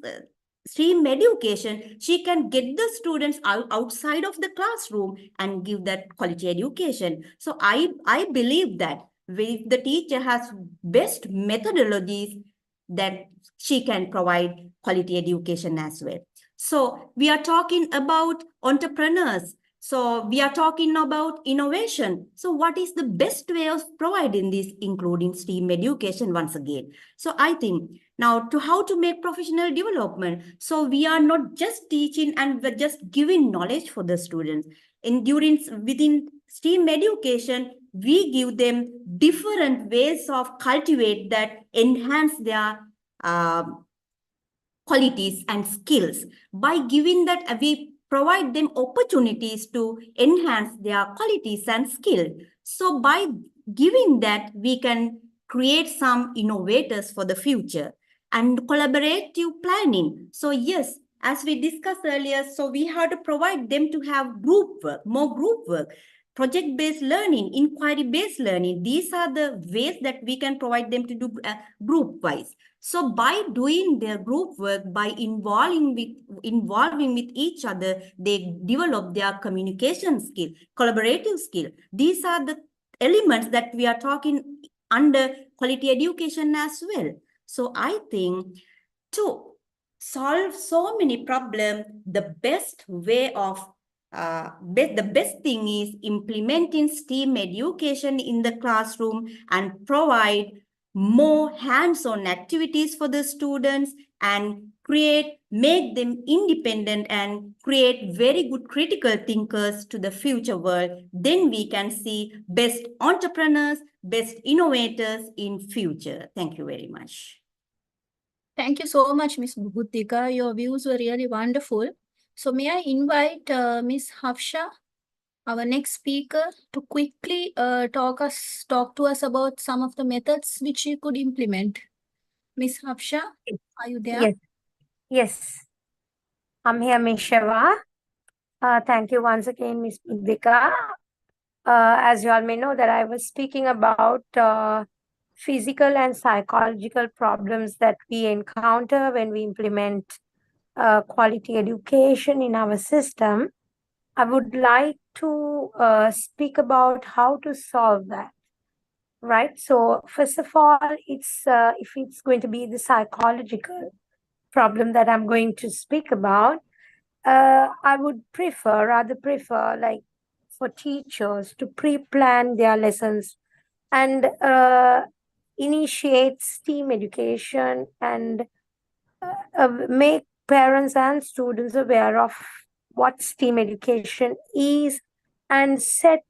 STEAM education, she can get the students outside of the classroom and give that quality education. So I believe that if the teacher has best methodologies, then she can provide quality education as well. So we are talking about entrepreneurs. So we are talking about innovation. So what is the best way of providing this, including STEAM education once again? So I think now to how to make professional development. So we are not just teaching and we're just giving knowledge for the students. Within STEAM education, we give them different ways of cultivate that enhance their qualities and skills. By giving that, we provide them opportunities to enhance their qualities and skill. So by giving that, we can create some innovators for the future. And collaborative planning. So yes, as we discussed earlier, so we have to provide them to have group work, more group work, project-based learning, inquiry-based learning. These are the ways that we can provide them to do group-wise. So by doing their group work, by involving with each other, they develop their communication skill, collaborative skill. These are the elements that we are talking under quality education as well. So I think to solve so many problems, the best way of the best thing is implementing STEAM education in the classroom and provide more hands-on activities for the students and make them independent and create very good critical thinkers to the future world. Then we can see best entrepreneurs, best innovators in future. Thank you very much. Thank you so much, Ms. Bhutika. Your views were really wonderful. So may I invite Ms. Hafsha, our next speaker, to quickly talk to us about some of the methods which you could implement. Ms. Hafsha, are you there? Yes, yes. I'm here, Ms. Shiva. Thank you once again, Ms. Bhutika. As you all may know, that I was speaking about physical and psychological problems that we encounter when we implement quality education in our system. I would like to speak about how to solve that. Right. So first of all, it's if it's going to be the psychological problem that I'm going to speak about, I would rather prefer like for teachers to pre-plan their lessons and initiate STEAM education and make parents and students aware of what STEAM education is and set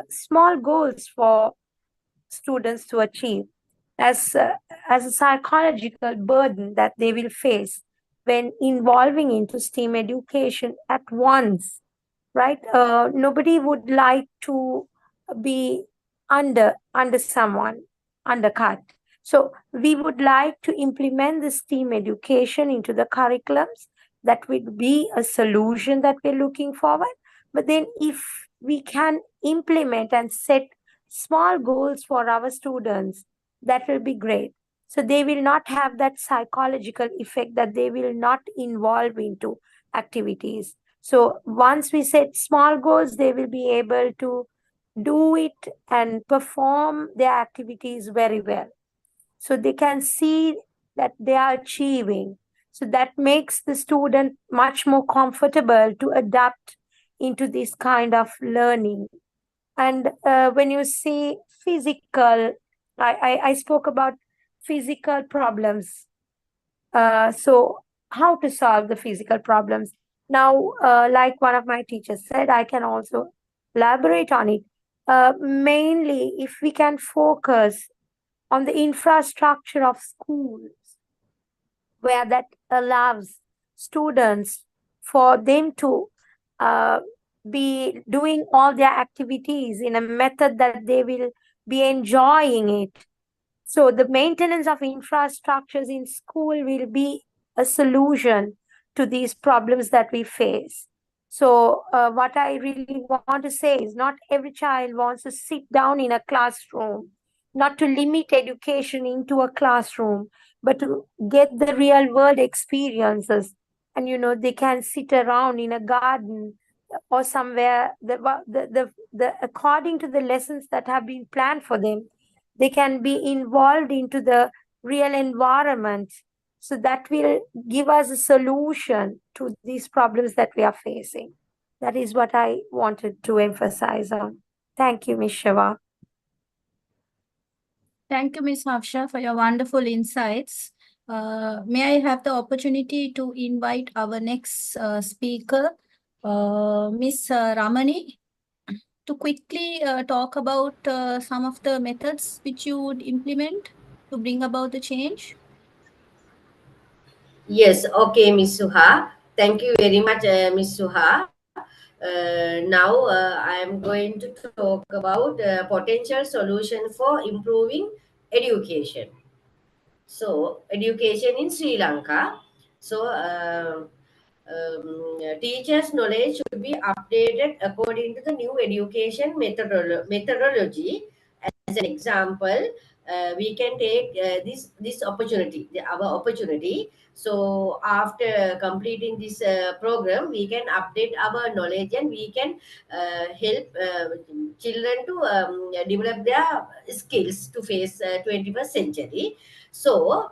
small goals for students to achieve as a psychological burden that they will face when involving into STEAM education at once, right? Nobody would like to be under someone, undercut. So we would like to implement the STEAM education into the curriculums. That would be a solution that we're looking forward. But then if we can implement and set small goals for our students, that will be great. So they will not have that psychological effect that they will not involve into activities. So once we set small goals, they will be able to do it and perform their activities very well. So they can see that they are achieving. So that makes the student much more comfortable to adapt into this kind of learning. And when you see physical, I spoke about physical problems. So how to solve the physical problems? Now, like one of my teachers said, I can also elaborate on it. Mainly, if we can focus on the infrastructure of schools, where that allows students for them to be doing all their activities in a method that they will be enjoying it. So the maintenance of infrastructures in school will be a solution to these problems that we face. So what I really want to say is not every child wants to sit down in a classroom, not to limit education into a classroom, but to get the real world experiences. And, they can sit around in a garden or somewhere according to the lessons that have been planned for them. They can be involved into the real environment. So that will give us a solution to these problems that we are facing. That is what I wanted to emphasize on. Thank you, Ms. Shiva. Thank you, Ms. Hafsha, for your wonderful insights. May I have the opportunity to invite our next speaker, Ms. Ramani, to quickly talk about some of the methods which you would implement to bring about the change? Yes, okay, Miss Suha. Thank you very much, Miss Suha. Now I am going to talk about potential solution for improving education. So, education in Sri Lanka. So, teachers' knowledge should be updated according to the new education methodology. As an example, we can take this opportunity, our opportunity. So after completing this program, we can update our knowledge and we can help children to develop their skills to face 21st century. So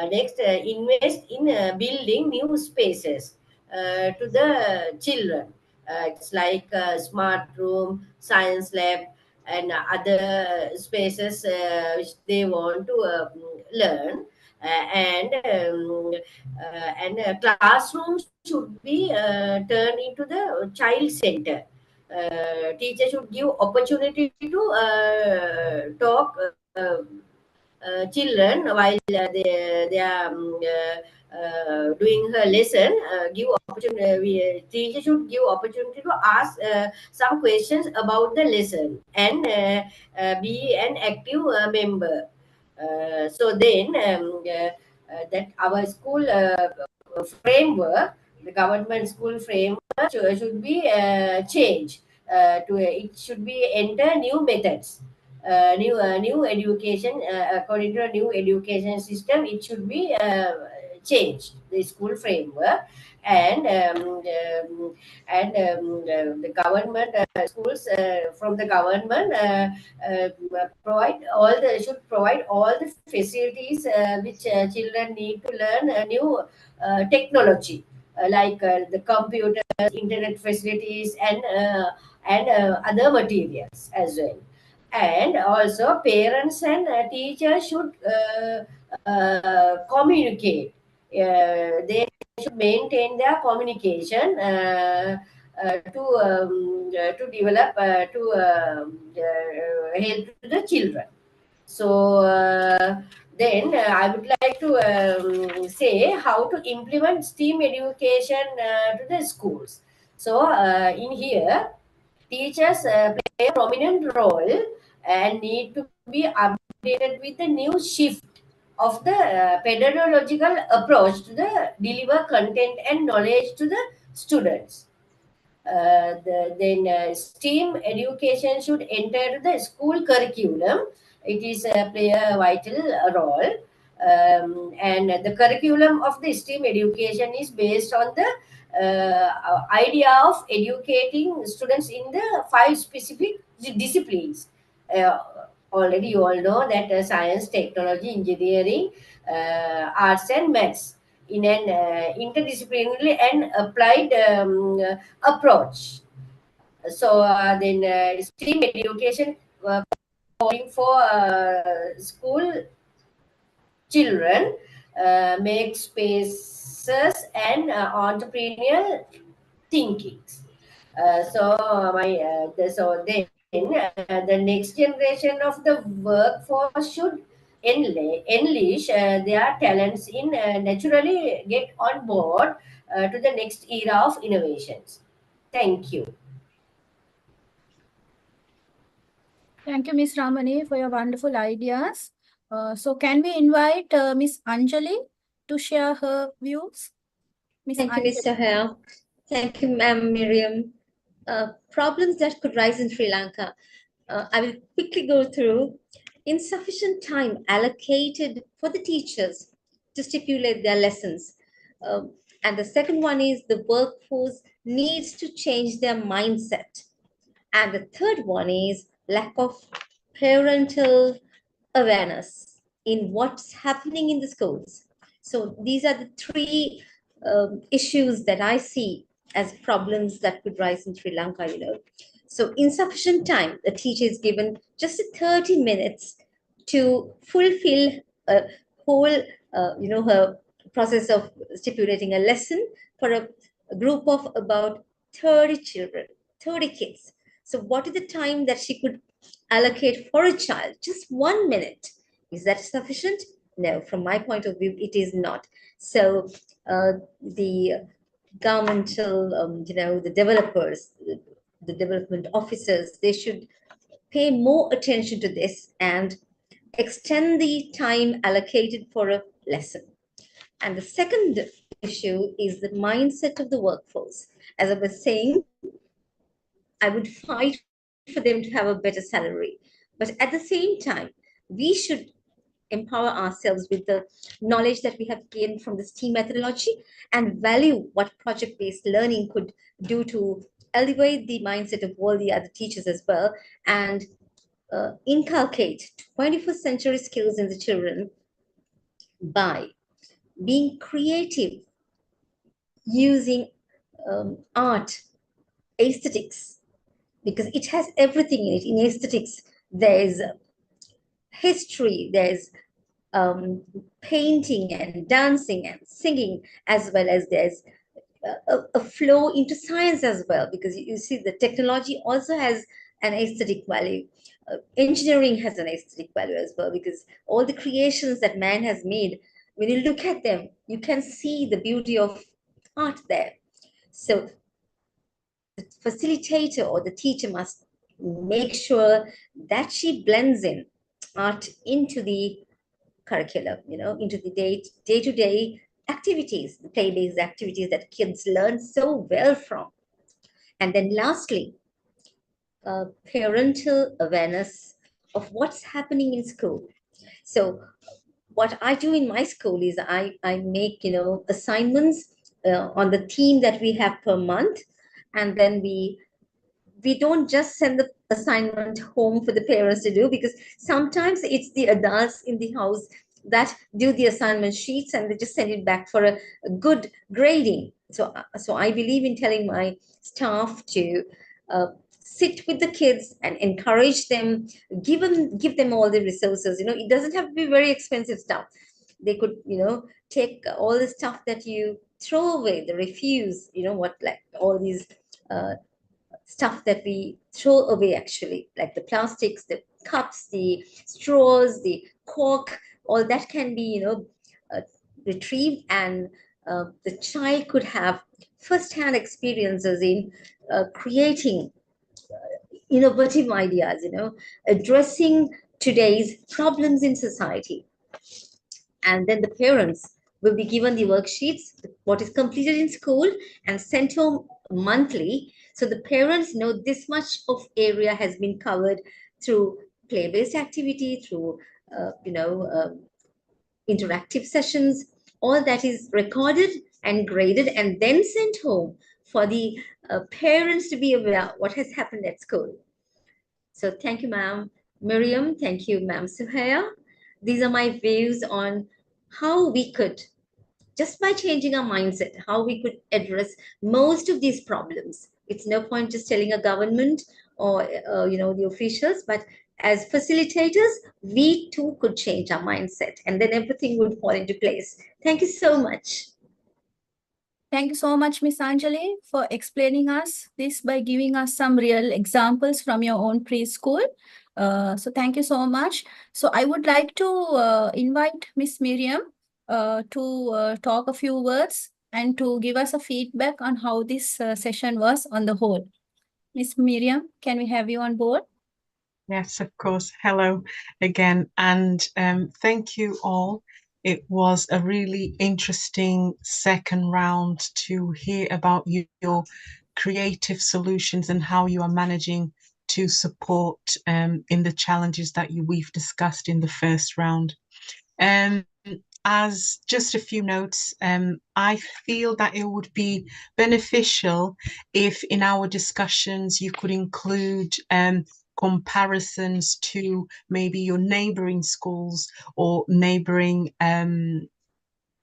next, invest in building new spaces to the children. It's like smart room, science lab, and other spaces which they want to learn. Classrooms should be turned into the child center. Teacher should give opportunity to talk children while they are doing her lesson. Give opportunity. Teacher should give opportunity to ask some questions about the lesson and be an active member. So then that our school framework, the government school framework should be changed. It should be enter new methods, new education, according to a new education system. It should be changed, the school framework. And the government schools from the government provide all the should provide all the facilities which children need to learn a new technology, like the computers, internet facilities, and other materials as well. And also parents and teachers should communicate. They should maintain their communication to develop to help to the children. So then I would like to say how to implement STEAM education to the schools. So in here, teachers play a prominent role and need to be updated with the new shift of the pedagogical approach to the deliver content and knowledge to the students. Then STEAM education should enter the school curriculum. It is play a vital role. And the curriculum of the STEAM education is based on the idea of educating students in the 5 specific disciplines. Uh, Already you all know that science, technology, engineering, arts and maths in an interdisciplinary and applied approach. So then STEAM education calling for school children make spaces and entrepreneurial thinkings. So then the next generation of the workforce should unleash their talents in naturally get on board to the next era of innovations. Thank you. Thank you, Ms. Ramani, for your wonderful ideas. So can we invite Ms. Anjali to share her views? Ms. Thank you, Anjali. Mr. Hare. Thank you, Ma'am Miriam. Problems that could rise in Sri Lanka. I will quickly go through. Insufficient time allocated for the teachers to stipulate their lessons. And the second one is the workforce needs to change their mindset. And the third one is lack of parental awareness in what's happening in the schools. So these are the three issues that I see as problems that could rise in Sri Lanka, you know. So insufficient time, the teacher is given just 30 minutes to fulfill a whole, her process of stipulating a lesson for a group of about 30 children, 30 kids. So what is the time that she could allocate for a child? Just 1 minute. Is that sufficient? No, from my point of view, it is not. So the governmental, the developers, the development officers, they should pay more attention to this and extend the time allocated for a lesson. And the second issue is the mindset of the workforce. As I was saying, I would fight for them to have a better salary. But at the same time, we should empower ourselves with the knowledge that we have gained from the STEAM methodology and value what project-based learning could do to elevate the mindset of all the other teachers as well, and inculcate 21st century skills in the children by being creative, using art, aesthetics, because it has everything in it. In aesthetics, there's history, there's painting and dancing and singing, as well as there's a flow into science as well, because you see the technology also has an aesthetic value. Engineering has an aesthetic value as well, because all the creations that man has made, when you look at them, you can see the beauty of art there. So the facilitator or the teacher must make sure that she blends in art into the curriculum, into the day-to-day activities, the play-based activities that kids learn so well from. And then lastly, parental awareness of what's happening in school. So what I do in my school is I make, assignments on the theme that we have per month. And then we don't just send the assignment home for the parents to do, because sometimes it's the adults in the house that do the assignment sheets and they just send it back for a good grading. So I believe in telling my staff to sit with the kids and encourage them, give them all the resources. It doesn't have to be very expensive stuff. They could, take all the stuff that you throw away, the refuse, like all these stuff that we throw away, actually, like the plastics, the cups, the straws, the cork, all that can be, retrieved, and the child could have first-hand experiences in creating innovative ideas, addressing today's problems in society. And then the parents will be given the worksheets, what is completed in school, and sent home monthly. So the parents know this much of area has been covered through play-based activity, through interactive sessions. All that is recorded and graded and then sent home for the parents to be aware what has happened at school. So thank you, ma'am Miriam. Thank you, ma'am Suhaya. These are my views on how we could, just by changing our mindset, how we could address most of these problems. It's no point just telling a government or the officials, but as facilitators, we too could change our mindset, and then everything would fall into place. Thank you so much. Thank you so much, Miss Anjali, for explaining us this by giving us some real examples from your own preschool. So thank you so much. So I would like to invite Miss Miriam to talk a few words and to give us a feedback on how this session was on the whole. Miss Miriam, can we have you on board? Yes, of course. Hello again, and thank you all. It was a really interesting second round to hear about your creative solutions and how you are managing to support in the challenges that we've discussed in the first round. As just a few notes, I feel that it would be beneficial if in our discussions you could include comparisons to maybe your neighboring schools or neighboring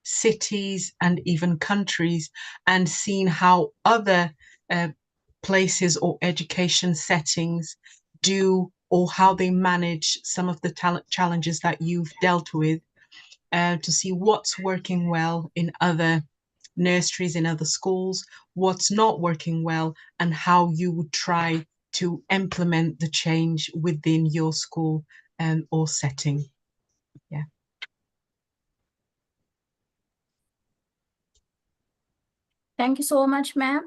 cities and even countries, and seen how other places or education settings do, or how they manage some of the challenges that you've dealt with, to see what's working well in other nurseries, in other schools, what's not working well, and how you would try to implement the change within your school or setting. Yeah. Thank you so much, ma'am.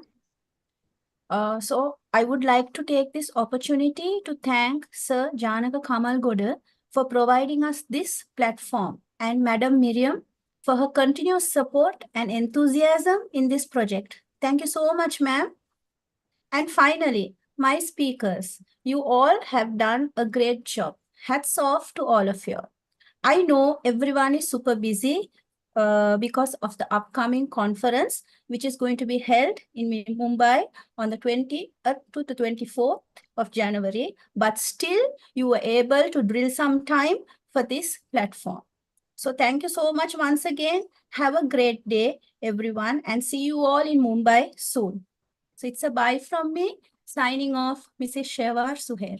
So I would like to take this opportunity to thank Sir Janaka Kamalgoda for providing us this platform, and Madam Miriam for her continuous support and enthusiasm in this project. Thank you so much, ma'am. And finally, my speakers, you all have done a great job. Hats off to all of you. I know everyone is super busy because of the upcoming conference, which is going to be held in Mumbai on the 20th to the 24th of January. But still, you were able to drill some time for this platform. So thank you so much once again. Have a great day, everyone, and see you all in Mumbai soon. So it's a bye from me, signing off, Mrs. Shewar Suher.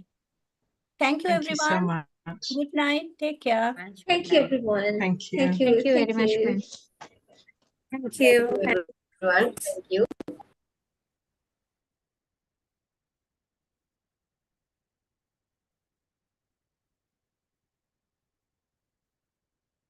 Thank you, Thank you so everyone. much. Good night. Take care. Thank you, everyone. Thank you. Thank you. Thank you very Thank much, you. ma'am. Thank you. Everyone, thank you.